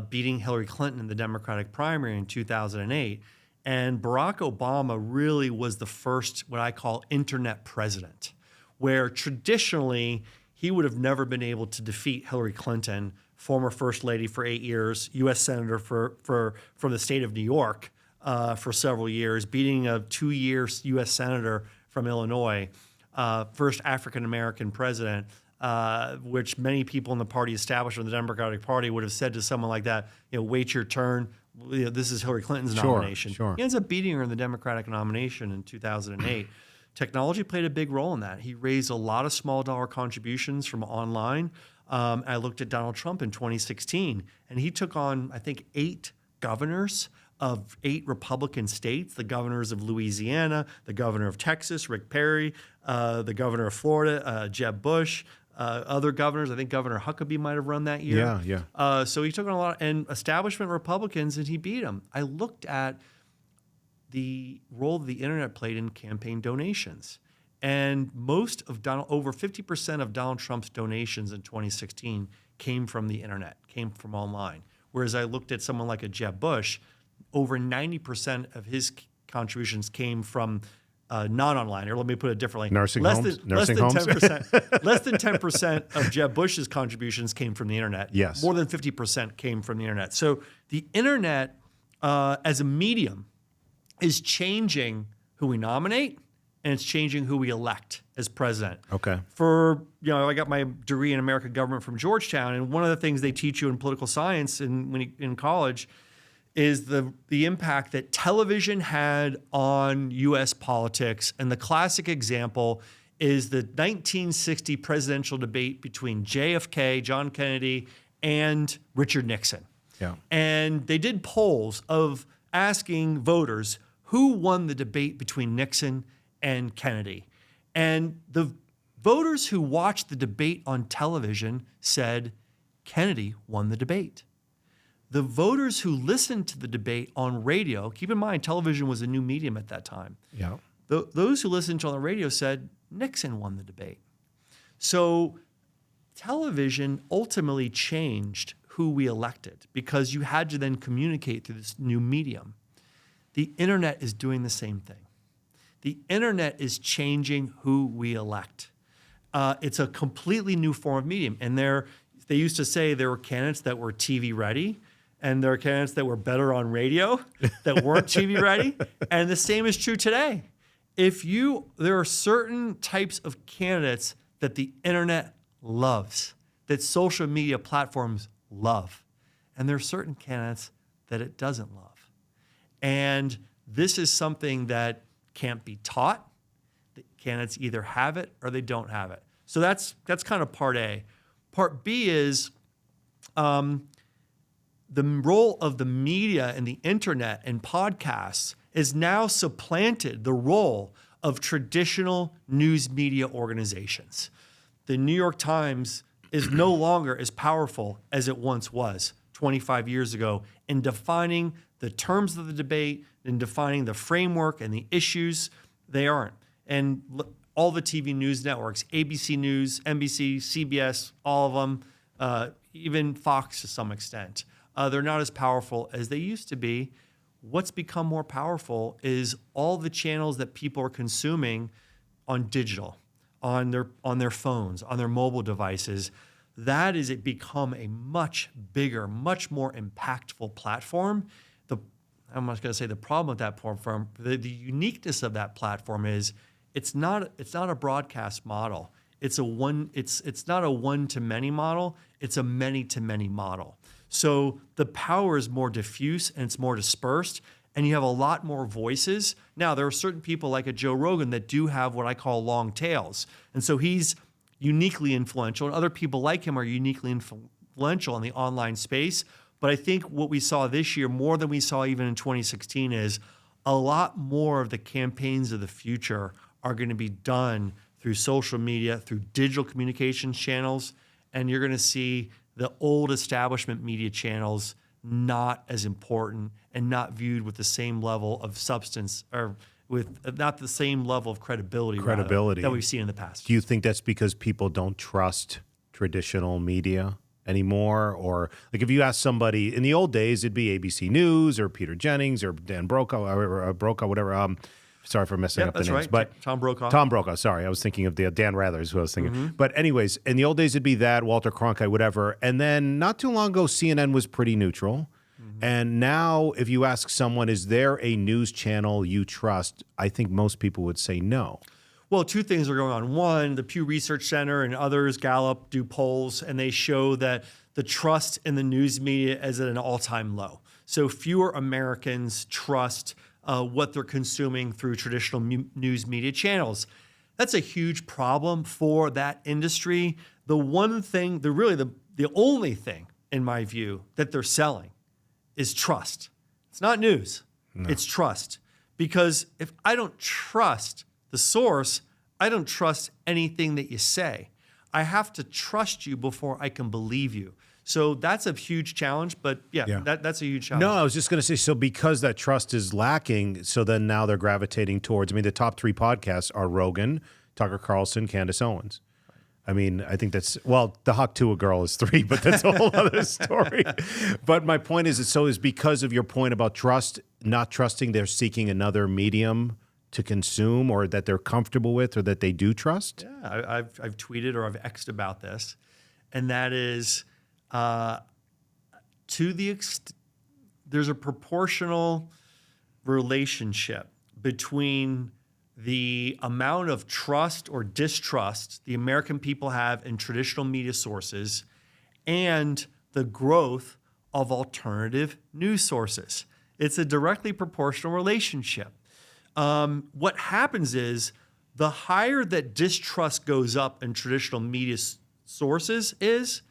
beating Hillary Clinton in the Democratic primary in 2008. And Barack Obama really was the first, what I call, internet president, where traditionally he would have never been able to defeat Hillary Clinton, former First Lady for 8 years, U.S. Senator from the state of New York for several years, beating a 2-year U.S. Senator from Illinois, first African-American president, which many people in the party establishment, the Democratic Party, would have said to someone like that, wait your turn. This is Hillary Clinton's nomination. Sure. He ends up beating her in the Democratic nomination in 2008. Technology played a big role in that. He raised a lot of small dollar contributions from online. I looked at Donald Trump in 2016, and he took on, I think, 8 governors of 8 Republican states, the governors of Louisiana, the governor of Texas, Rick Perry, the governor of Florida, Jeb Bush, other governors. I think Governor Huckabee might have run that year. Yeah. So he took on a lot and establishment Republicans, and he beat them. I looked at the role the internet played in campaign donations. And over 50% of Donald Trump's donations in 2016 came from the internet, came from online. Whereas I looked at someone like a Jeb Bush, over 90% of his contributions came from non-online, or let me put it differently. Nursing homes? Less than 10%. Less than 10% of Jeb Bush's contributions came from the internet. Yes. More than 50% came from the internet. So the internet as a medium is changing who we nominate, and it's changing who we elect as president. Okay. I got my degree in American government from Georgetown, and one of the things they teach you in political science in college is the impact that television had on U.S. politics. And the classic example is the 1960 presidential debate between JFK, John Kennedy, and Richard Nixon. Yeah. And they did polls of asking voters who won the debate between Nixon and Kennedy. And the voters who watched the debate on television said Kennedy won the debate. The voters who listened to the debate on radio, keep in mind television was a new medium at that time. Yeah. Those who listened to it on the radio said Nixon won the debate. So television ultimately changed who we elected because you had to then communicate through this new medium. The internet is doing the same thing. The internet is changing who we elect. It's a completely new form of medium. And they used to say there were candidates that were TV ready, and there are candidates that were better on radio that weren't TV ready. And the same is true today. There are certain types of candidates that the internet loves, that social media platforms love. And there are certain candidates that it doesn't love. And this is something that can't be taught. The candidates either have it or they don't have it. So that's kind of part A. Part B is the role of the media and the internet and podcasts is now supplanted the role of traditional news media organizations. The New York Times is no longer as powerful as it once was 25 years ago in defining the terms of the debate, in defining the framework and the issues. They aren't. And all the TV news networks, ABC News, NBC, CBS, all of them, even Fox to some extent, they're not as powerful as they used to be. What's become more powerful is all the channels that people are consuming on digital, on their phones, on their mobile devices. That is it become a much bigger, much more impactful platform. I'm not going to say the problem with that platform. The uniqueness of that platform is it's not a broadcast model. It's not a one-to-many model. It's a many-to-many model. So the power is more diffuse and it's more dispersed, and you have a lot more voices. Now, there are certain people like a Joe Rogan that do have what I call long tails. And so he's uniquely influential, and other people like him are uniquely influential in the online space. But I think what we saw this year, more than we saw even in 2016, is a lot more of the campaigns of the future are going to be done through social media, through digital communications channels, and you're going to see the old establishment media channels not as important and not viewed with the same level of substance, or with not the same level of credibility that we've seen in the past. Do you think that's because people don't trust traditional media anymore? Or like if you ask somebody in the old days, it'd be ABC News or Peter Jennings or Dan Brokaw or Brokaw, whatever. Sorry for messing up the names. Right. But Tom Brokaw, sorry. I was thinking of the Dan Rather is who I was thinking. Mm-hmm. But anyways, in the old days, it'd be that, Walter Cronkite, whatever. And then not too long ago, CNN was pretty neutral. Mm-hmm. And now if you ask someone, is there a news channel you trust? I think most people would say no. Well, two things are going on. One, the Pew Research Center and others, Gallup, do polls, and they show that the trust in the news media is at an all-time low. So fewer Americans trust what they're consuming through traditional news media channels. That's a huge problem for that industry. The one thing, the only thing, in my view, that they're selling is trust. It's not news. No. It's trust. Because if I don't trust the source, I don't trust anything that you say. I have to trust you before I can believe you. So that's a huge challenge, but that's a huge challenge. No, I was just going to say, so because that trust is lacking, so then now they're gravitating towards, the top three podcasts are Rogan, Tucker Carlson, Candace Owens. I think that's, well, the Hawk Tuah girl is 3, but that's a whole other story. But my point is because of your point about trust, not trusting, they're seeking another medium to consume or that they're comfortable with or that they do trust? Yeah, I've tweeted or I've X'd about this, and that is there's a proportional relationship between the amount of trust or distrust the American people have in traditional media sources and the growth of alternative news sources. It's a directly proportional relationship. What happens is the higher that distrust goes up in traditional media sources is,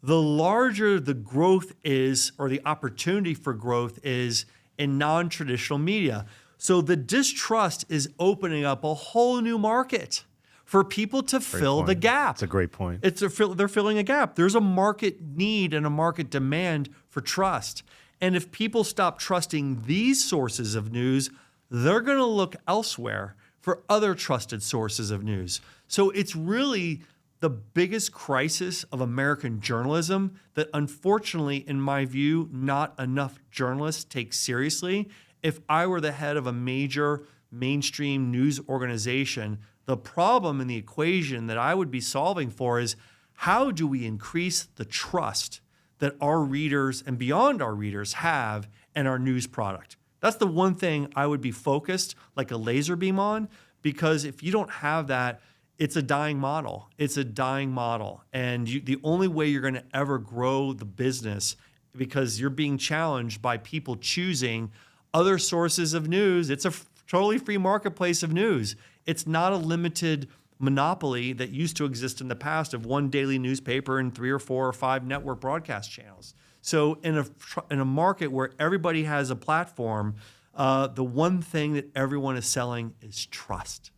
the larger the growth is, or the opportunity for growth is, in non-traditional media. So the distrust is opening up a whole new market for people to fill the gap. That's a great point. They're filling a gap. There's a market need and a market demand for trust. And if people stop trusting these sources of news, they're going to look elsewhere for other trusted sources of news. So it's really the biggest crisis of American journalism that, unfortunately, in my view, not enough journalists take seriously. If I were the head of a major mainstream news organization, the problem in the equation that I would be solving for is, how do we increase the trust that our readers and beyond our readers have in our news product? That's the one thing I would be focused like a laser beam on, because if you don't have that, it's a dying model. It's a dying model. And the only way you're going to ever grow the business, because you're being challenged by people choosing other sources of news. It's a totally free marketplace of news. It's not a limited monopoly that used to exist in the past of one daily newspaper and 3 or 4 or 5 network broadcast channels. So in a market where everybody has a platform, the one thing that everyone is selling is trust.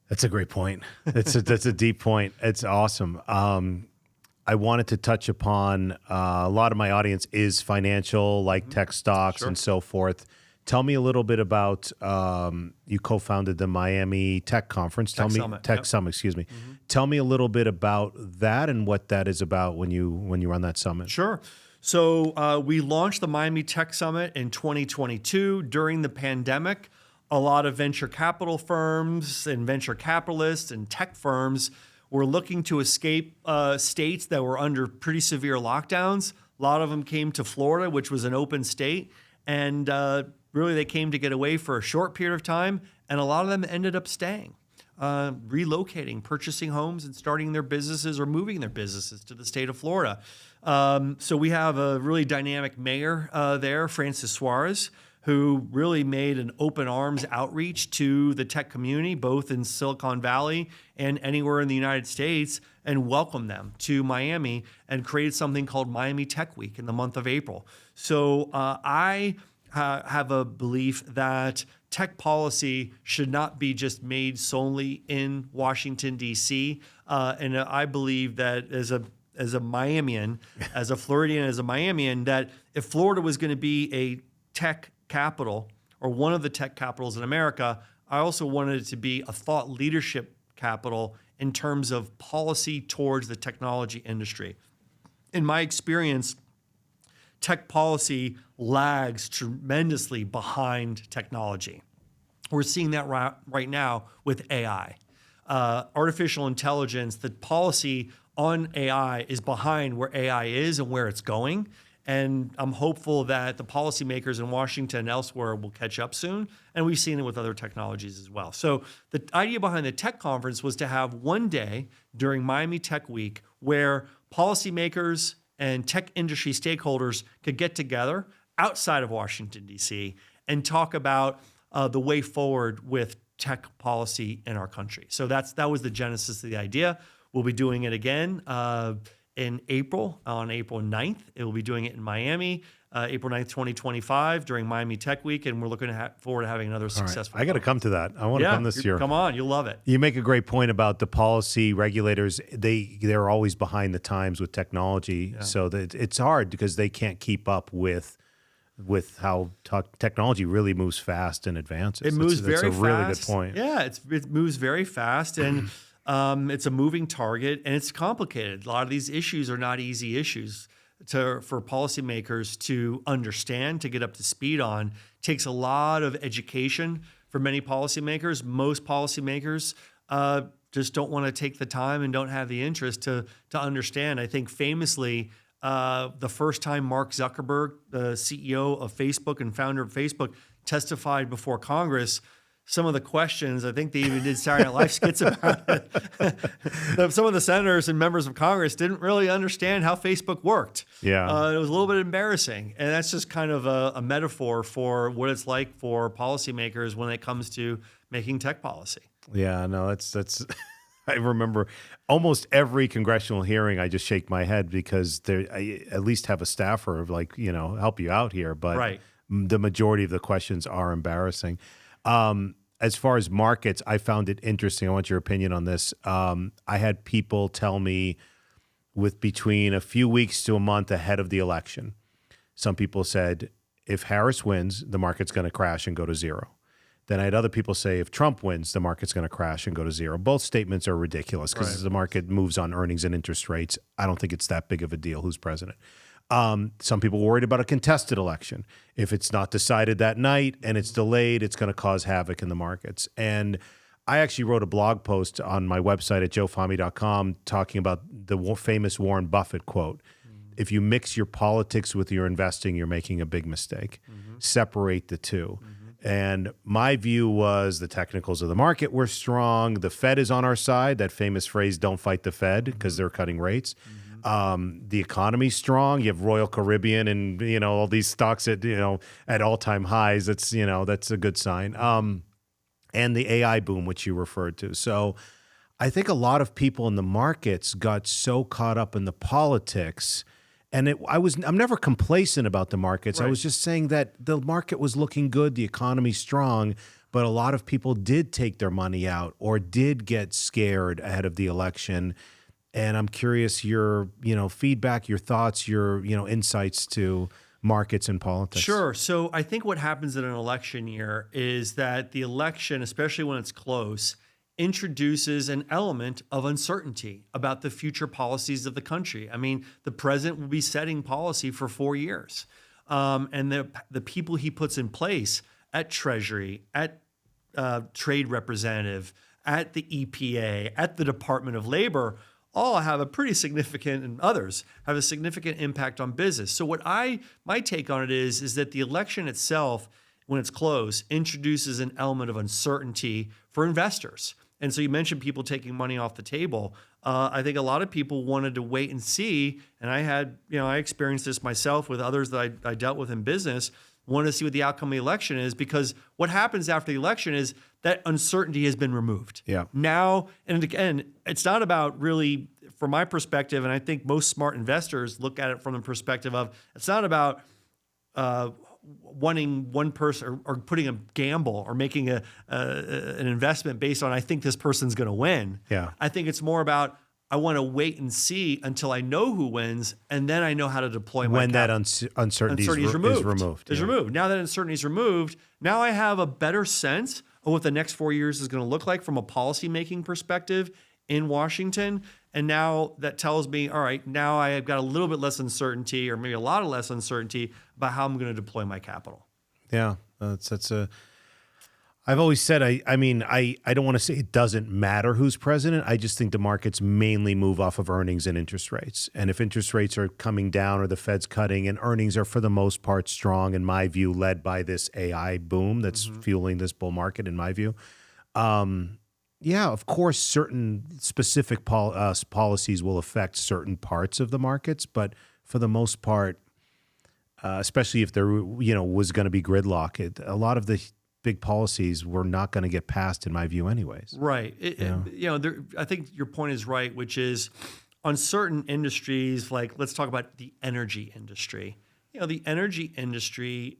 That's a great point. That's a deep point. It's awesome. I wanted to touch upon a lot of my audience is financial, like tech stocks and so forth. Tell me a little bit about you co-founded the Miami Tech Conference. Summit. Tech Summit, excuse me. Tell me a little bit about that and what that is about when you run that summit. Sure. So we launched the Miami Tech Summit in 2022 during the pandemic. A lot of venture capital firms and venture capitalists and tech firms were looking to escape states that were under pretty severe lockdowns. A lot of them came to Florida, which was an open state, and really they came to get away for a short period of time, and a lot of them ended up staying, relocating, purchasing homes, and starting their businesses or moving their businesses to the state of Florida. So we have a really dynamic mayor there, Francis Suarez, who really made an open arms outreach to the tech community, both in Silicon Valley and anywhere in the United States, and welcomed them to Miami and created something called Miami Tech Week in the month of April. So I have a belief that tech policy should not be just made solely in Washington, D.C. And I believe that as a Miamian, as a Floridian, as a Miamian, that if Florida was going to be a tech capital or one of the tech capitals in America, I also wanted it to be a thought leadership capital in terms of policy towards the technology industry. In my experience, tech policy lags tremendously behind technology. We're seeing that right now with AI. Artificial intelligence, the policy on AI is behind where AI is and where it's going. And I'm hopeful that the policymakers in Washington and elsewhere will catch up soon. And we've seen it with other technologies as well. So the idea behind the tech conference was to have one day during Miami Tech Week where policymakers and tech industry stakeholders could get together outside of Washington, D.C. and talk about the way forward with tech policy in our country. So that was the genesis of the idea. We'll be doing it again in April, on April 9th. It will be doing it in Miami, April 9th, 2025, during Miami Tech Week, and we're looking forward to having another successful I got to come to that. I want to come this year. Come on, you'll love it. You make a great point about the policy regulators. They're always behind the times with technology, so that it's hard because they can't keep up with how technology really moves fast and advances. It moves very fast. That's a really good point. Yeah, it moves very fast, and it's a moving target, and it's complicated. A lot of these issues are not easy issues for policymakers to understand, to get up to speed on. It takes a lot of education for many policymakers. Most policymakers just don't want to take the time and don't have the interest to understand. I think famously, the first time Mark Zuckerberg, the CEO of Facebook and founder of Facebook, testified before Congress, some of the questions, I think they even did Saturday Night Live skits about it. Some of the senators and members of Congress didn't really understand how Facebook worked. Yeah. It was a little bit embarrassing. And that's just kind of a metaphor for what it's like for policymakers when it comes to making tech policy. Yeah, no, that's I remember almost every congressional hearing, I just shake my head because I at least have a staffer of help you out here. But the majority of the questions are embarrassing. As far as markets, I found it interesting. I want your opinion on this. I had people tell me with between a few weeks to a month ahead of the election, some people said, if Harris wins, the market's going to crash and go to zero. Then I had other people say, if Trump wins, the market's going to crash and go to zero. Both statements are ridiculous because the market moves on earnings and interest rates. I don't think it's that big of a deal who's president. Some people worried about a contested election. If it's not decided that night and it's delayed, it's going to cause havoc in the markets. And I actually wrote a blog post on my website at joefahmy.com talking about the famous Warren Buffett quote. If you mix your politics with your investing, you're making a big mistake. Separate the two. And my view was the technicals of the market were strong. The Fed is on our side. That famous phrase, don't fight the Fed, because they're cutting rates. The economy's strong. You have Royal Caribbean and, all these stocks at all-time highs. That's a good sign. And the AI boom, which you referred to. So I think a lot of people in the markets got so caught up in the politics And I'm never complacent about the markets. Right. I was just saying that the market was looking good, the economy's strong, but a lot of people did take their money out or did get scared ahead of the election. And I'm curious your, feedback, your thoughts, your, insights to markets and politics. Sure. So I think what happens in an election year is that the election, especially when it's close, introduces an element of uncertainty about the future policies of the country. I mean, the president will be setting policy for 4 years. And the people he puts in place at Treasury, at Trade Representative, at the EPA, at the Department of Labor, all have a pretty significant, and others have a significant impact on business. So my take on it is that the election itself, when it's close, introduces an element of uncertainty for investors. And so you mentioned people taking money off the table. I think a lot of people wanted to wait and see, and I experienced this myself with others that I dealt with in business, wanted to see what the outcome of the election is, because what happens after the election is that uncertainty has been removed. Yeah. Now, and again, it's not about really, from my perspective, and I think most smart investors look at it from the perspective of, it's not about wanting one person or putting a gamble or making an investment based on, I think this person's going to win. Yeah. I think it's more about, I want to wait and see until I know who wins, and then I know how to deploy my when capital. that uncertainty is removed. Is removed. Now that uncertainty is removed, now I have a better sense of what the next 4 years is going to look like from a policymaking perspective in Washington. And now that tells me, all right, now I've got a little bit less uncertainty, or maybe a lot of less uncertainty about how I'm going to deploy my capital. Yeah, I've always said, I don't want to say it doesn't matter who's president. I just think the markets mainly move off of earnings and interest rates. And if interest rates are coming down or the Fed's cutting and earnings are for the most part strong, in my view, led by this AI boom that's fueling this bull market, in my view. Yeah, of course, certain specific policies will affect certain parts of the markets, but for the most part, especially if there was going to be gridlock, a lot of the big policies were not going to get passed, in my view, anyways. Right. I think your point is right, which is on certain industries, like let's talk about the energy industry. The energy industry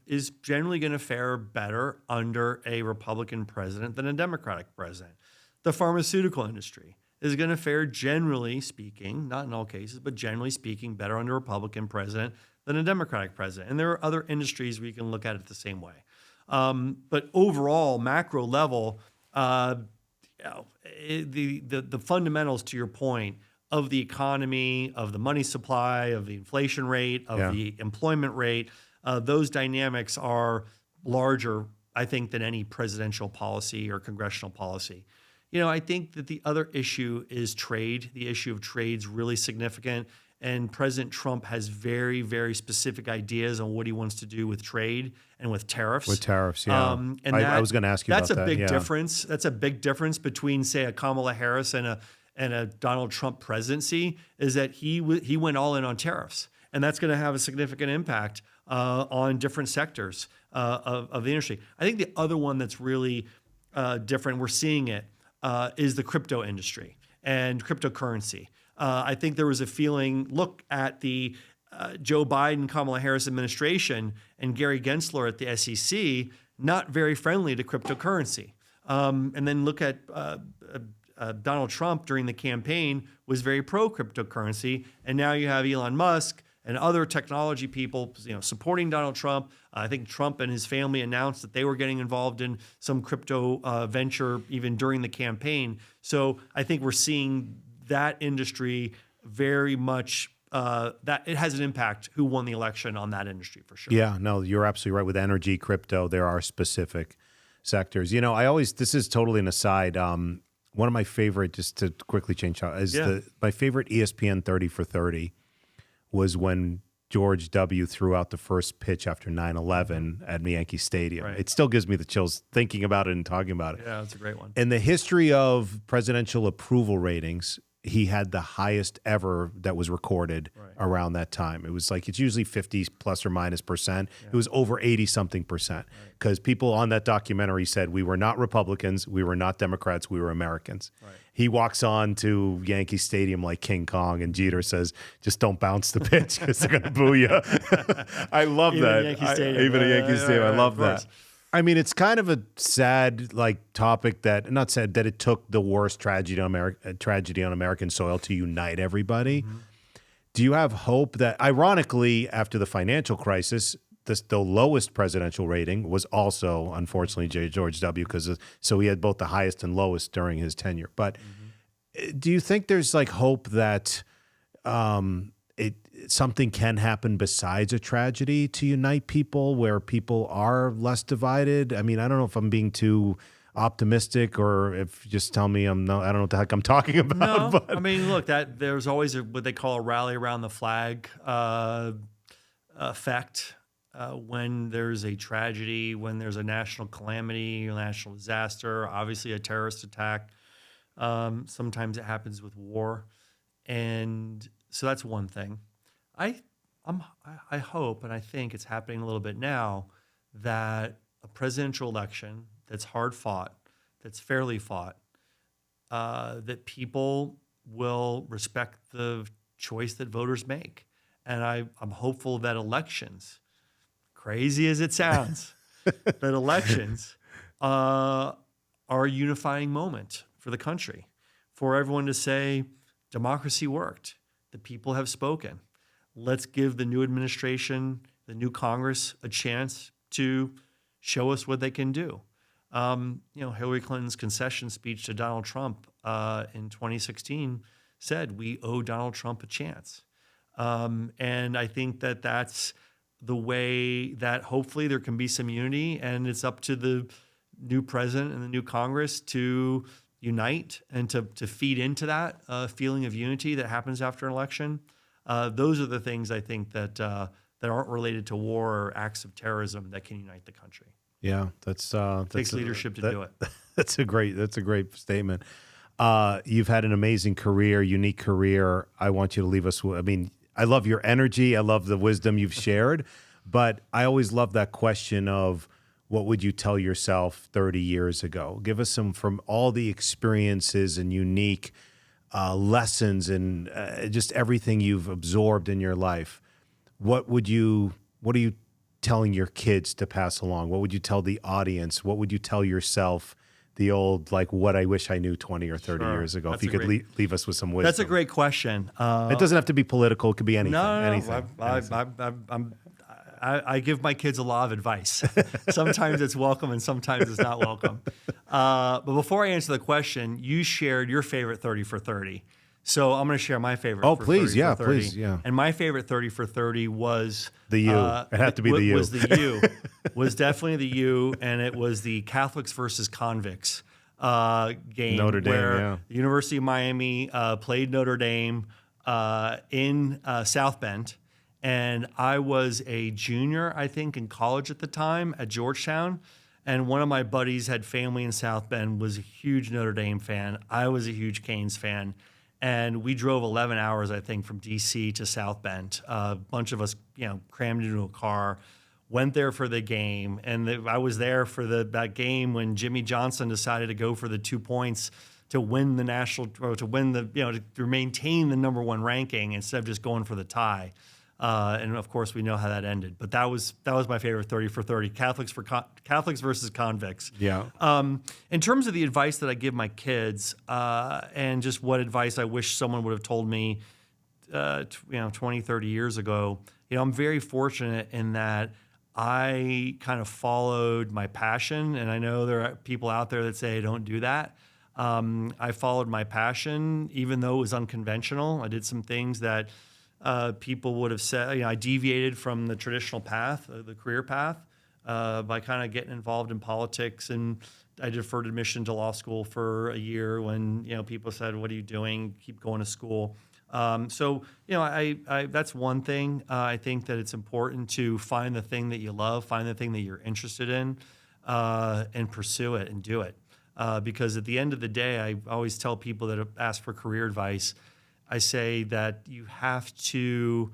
is generally going to fare better under a Republican president than a Democratic president. The pharmaceutical industry is going to fare, generally speaking, not in all cases, but generally speaking, better under a Republican president than a Democratic president. And there are other industries where you can look at it the same way. But overall, macro level, the fundamentals, to your point, of the economy, of the money supply, of the inflation rate, of the employment rate, those dynamics are larger, I think, than any presidential policy or congressional policy. I think that the other issue is trade. The issue of trade is really significant. And President Trump has very, very specific ideas on what he wants to do with trade and with tariffs. With tariffs, yeah. I was going to ask you about that. That's a big difference. That's a big difference between, say, a Kamala Harris and a Donald Trump presidency, is that he went all in on tariffs. And that's going to have a significant impact on different sectors of the industry. I think the other one that's really different, we're seeing it, is the crypto industry and cryptocurrency. I think there was a feeling, look at the Joe Biden, Kamala Harris administration and Gary Gensler at the SEC, not very friendly to cryptocurrency. And then look at Donald Trump during the campaign was very pro cryptocurrency. And now you have Elon Musk and other technology people, supporting Donald Trump. I think Trump and his family announced that they were getting involved in some crypto venture even during the campaign. So I think we're seeing that industry very much, that it has an impact who won the election on that industry for sure. Yeah, no, you're absolutely right. With energy, crypto, there are specific sectors. This is totally an aside. One of my favorite, just to quickly change, my favorite ESPN 30 for 30 was when George W. threw out the first pitch after 9/11 at Yankee Stadium. Right. It still gives me the chills thinking about it and talking about it. Yeah, that's a great one. In the history of presidential approval ratings, he had the highest ever that was recorded around that time. It was like, it's usually 50 plus or minus percent. It was over 80 something percent, because people on that documentary said we were not Republicans, we were not Democrats, we were Americans. He walks on to Yankee Stadium like King Kong, and Jeter says, just don't bounce the pitch because they're going to boo you. I love Even that. at Yankee Stadium. Even at Yankee Stadium. I love of course. that. I mean, it's kind of a sad, like, topic that, not sad, that it took the worst tragedy on American soil to unite everybody. Do you have hope that, ironically, after the financial crisis, the lowest presidential rating was also, unfortunately, George W. So he had both the highest and lowest during his tenure. But do you think there's like hope that something can happen besides a tragedy to unite people, where people are less divided? I mean, I don't know if I'm being too optimistic, or if you just tell me I don't know what the heck I'm talking about. No, but I mean, look, that there's always what they call a rally around the flag effect. When there's a tragedy, when there's a national calamity, a national disaster, obviously a terrorist attack. Sometimes it happens with war, and so that's one thing. I hope, and I think it's happening a little bit now, that a presidential election that's hard fought, that's fairly fought, that people will respect the choice that voters make. And I'm hopeful that elections, crazy as it sounds, that elections are a unifying moment for the country, for everyone to say, democracy worked. The people have spoken. Let's give the new administration, the new Congress, a chance to show us what they can do. Hillary Clinton's concession speech to Donald Trump in 2016 said, we owe Donald Trump a chance. And I think that that's the way that hopefully there can be some unity, and it's up to the new president and the new Congress to unite and to feed into that feeling of unity that happens after an election. Those are the things I think that aren't related to war or acts of terrorism that can unite the country. Yeah, that's takes leadership to do it. That's a great statement. You've had an amazing career, unique career. I want you to leave us. I mean, I love your energy. I love the wisdom you've shared, but I always love that question of, what would you tell yourself 30 years ago? Give us some, from all the experiences and unique lessons and just everything you've absorbed in your life. What are you telling your kids to pass along? What would you tell the audience? What would you tell yourself, the old, like, what I wish I knew 20 or 30 years ago? That's if you could leave us with some wisdom. That's a great question. It doesn't have to be political. It could be anything. Anything. I give my kids a lot of advice. Sometimes it's welcome and sometimes it's not welcome. But before I answer the question, you shared your favorite 30 for 30. So I'm going to share my favorite. Oh, for please. 30 Yeah, for 30. please. Yeah. And my favorite 30 for 30 was the U. It had to be the U. Was the U. Was definitely the U. And it was the Catholics versus convicts game. Notre Dame, where the University of Miami played Notre Dame in South Bend. And I was a junior, I think, in college at the time at Georgetown. And one of my buddies had family in South Bend, was a huge Notre Dame fan. I was a huge Canes fan. And we drove 11 hours, I think, from D.C. to South Bend. A bunch of us, crammed into a car, went there for the game. And I was there for that game when Jimmy Johnson decided to go for the 2 points to win the national, or to win the, to maintain the number one ranking instead of just going for the tie. And of course, we know how that ended. But that was my favorite 30 for 30. Catholics versus convicts. Yeah. In terms of the advice that I give my kids, and just what advice I wish someone would have told me, 20, 30 years ago, I'm very fortunate in that I kind of followed my passion. And I know there are people out there that say I don't do that. I followed my passion, even though it was unconventional. I did some things that people would have said, I deviated from the traditional path, the career path, by kind of getting involved in politics. And I deferred admission to law school for a year when, people said, what are you doing? Keep going to school. So that's one thing. I think that it's important to find the thing that you love, find the thing that you're interested in, and pursue it and do it. because at the end of the day, I always tell people that ask for career advice, I say that you have to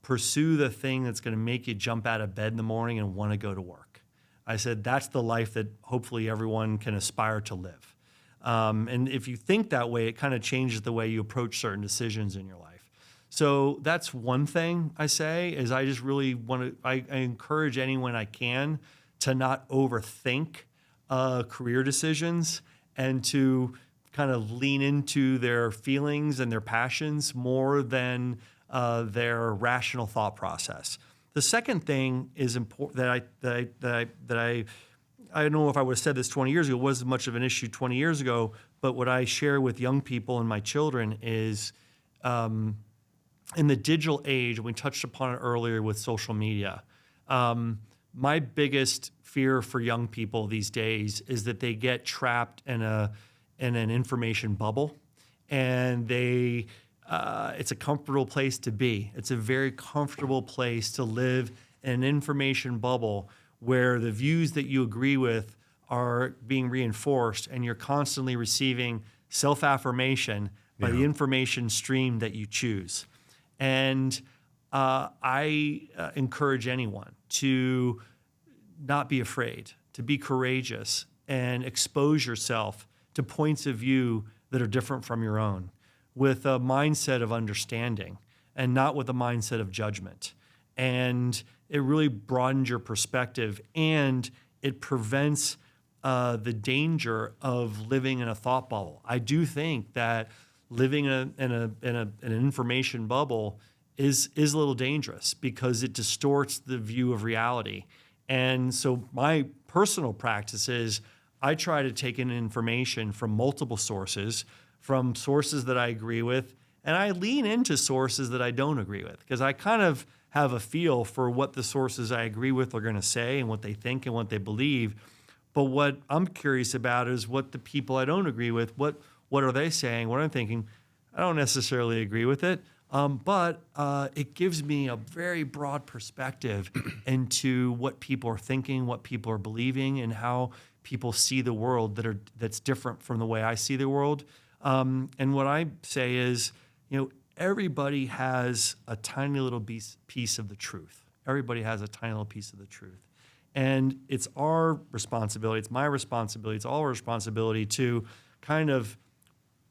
pursue the thing that's going to make you jump out of bed in the morning and want to go to work. I said that's the life that hopefully everyone can aspire to live. And if you think that way, it kind of changes the way you approach certain decisions in your life. So that's one thing I say is I just really want to, I encourage anyone I can to not overthink career decisions and to kind of lean into their feelings and their passions more than their rational thought process. The second thing is important that I don't know if I would have said this 20 years ago. It wasn't much of an issue 20 years ago, but what I share with young people and my children is in the digital age, we touched upon it earlier with social media. My biggest fear for young people these days is that they get trapped in an information bubble, and it's a comfortable place to be. It's a very comfortable place to live in an information bubble where the views that you agree with are being reinforced, and you're constantly receiving self-affirmation by the information stream that you choose. And I encourage anyone to not be afraid, to be courageous, and expose yourself to points of view that are different from your own, with a mindset of understanding and not with a mindset of judgment. And it really broadens your perspective, and it prevents the danger of living in a thought bubble. I do think that living in an information bubble is a little dangerous because it distorts the view of reality. And so my personal practice is I try to take in information from multiple sources, from sources that I agree with, and I lean into sources that I don't agree with, because I kind of have a feel for what the sources I agree with are going to say and what they think and what they believe. But what I'm curious about is what the people I don't agree with, what are they saying, what I'm thinking. I don't necessarily agree with it, but it gives me a very broad perspective into what people are thinking, what people are believing, and how people see the world that's different from the way I see the world. And what I say is, everybody has a tiny little piece of the truth. Everybody has a tiny little piece of the truth. And it's our responsibility, it's my responsibility, it's all our responsibility to kind of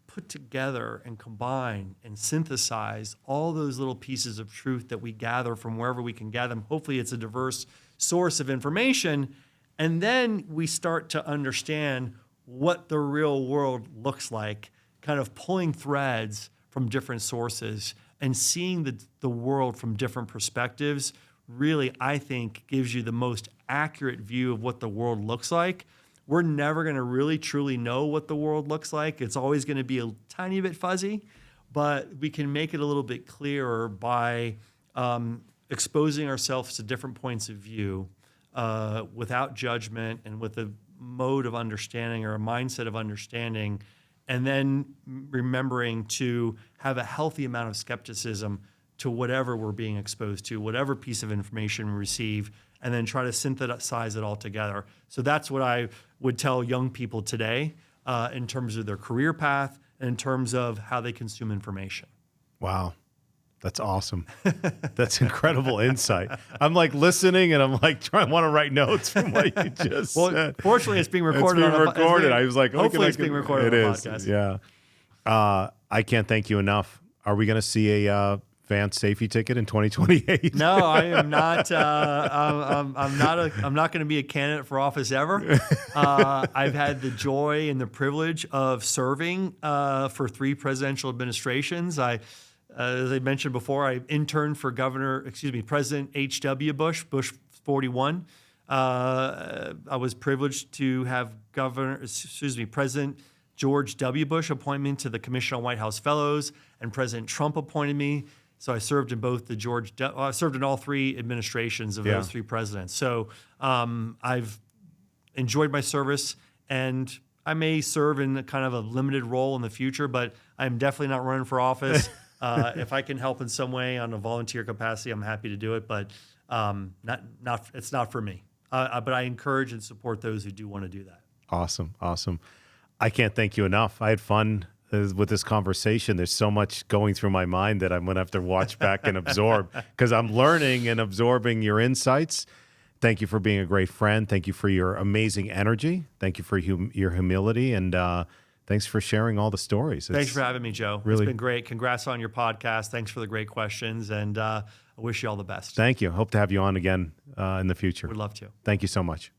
put together and combine and synthesize all those little pieces of truth that we gather from wherever we can gather them. Hopefully it's a diverse source of information. And then we start to understand what the real world looks like, kind of pulling threads from different sources and seeing the world from different perspectives really, I think, gives you the most accurate view of what the world looks like. We're never going to really truly know what the world looks like. It's always going to be a tiny bit fuzzy, but we can make it a little bit clearer by exposing ourselves to different points of view without judgment and with a mode of understanding or a mindset of understanding, and then remembering to have a healthy amount of skepticism to whatever we're being exposed to, whatever piece of information we receive, and then try to synthesize it all together. So that's what I would tell young people today in terms of their career path and in terms of how they consume information. Wow. That's awesome. That's incredible insight. I'm like listening and I'm like want to write notes from what you just said. Fortunately, it's being recorded. I was like, hopefully it's being recorded on the podcast. Yeah. I can't thank you enough. Are we going to see a Vance Sayfie ticket in 2028? No, I am not. I'm not going to be a candidate for office ever. I've had the joy and the privilege of serving for 3 presidential administrations. As I mentioned before, I interned for President H.W. Bush 41. I was privileged to have President George W. Bush appoint me to the Commission on White House Fellows, and President Trump appointed me. So I served in both I served in all 3 administrations of those 3 presidents. So I've enjoyed my service, and I may serve in kind of a limited role in the future, but I'm definitely not running for office. If I can help in some way on a volunteer capacity, I'm happy to do it, but it's not for me. But I encourage and support those who do want to do that. Awesome. Awesome. I can't thank you enough. I had fun with this conversation. There's so much going through my mind that I'm going to have to watch back and absorb because I'm learning and absorbing your insights. Thank you for being a great friend. Thank you for your amazing energy. Thank you for your humility. And thanks for sharing all the stories. Thanks for having me, Joe. Really, it's been great. Congrats on your podcast. Thanks for the great questions. And I wish you all the best. Thank you. Hope to have you on again in the future. Would love to. Thank you so much.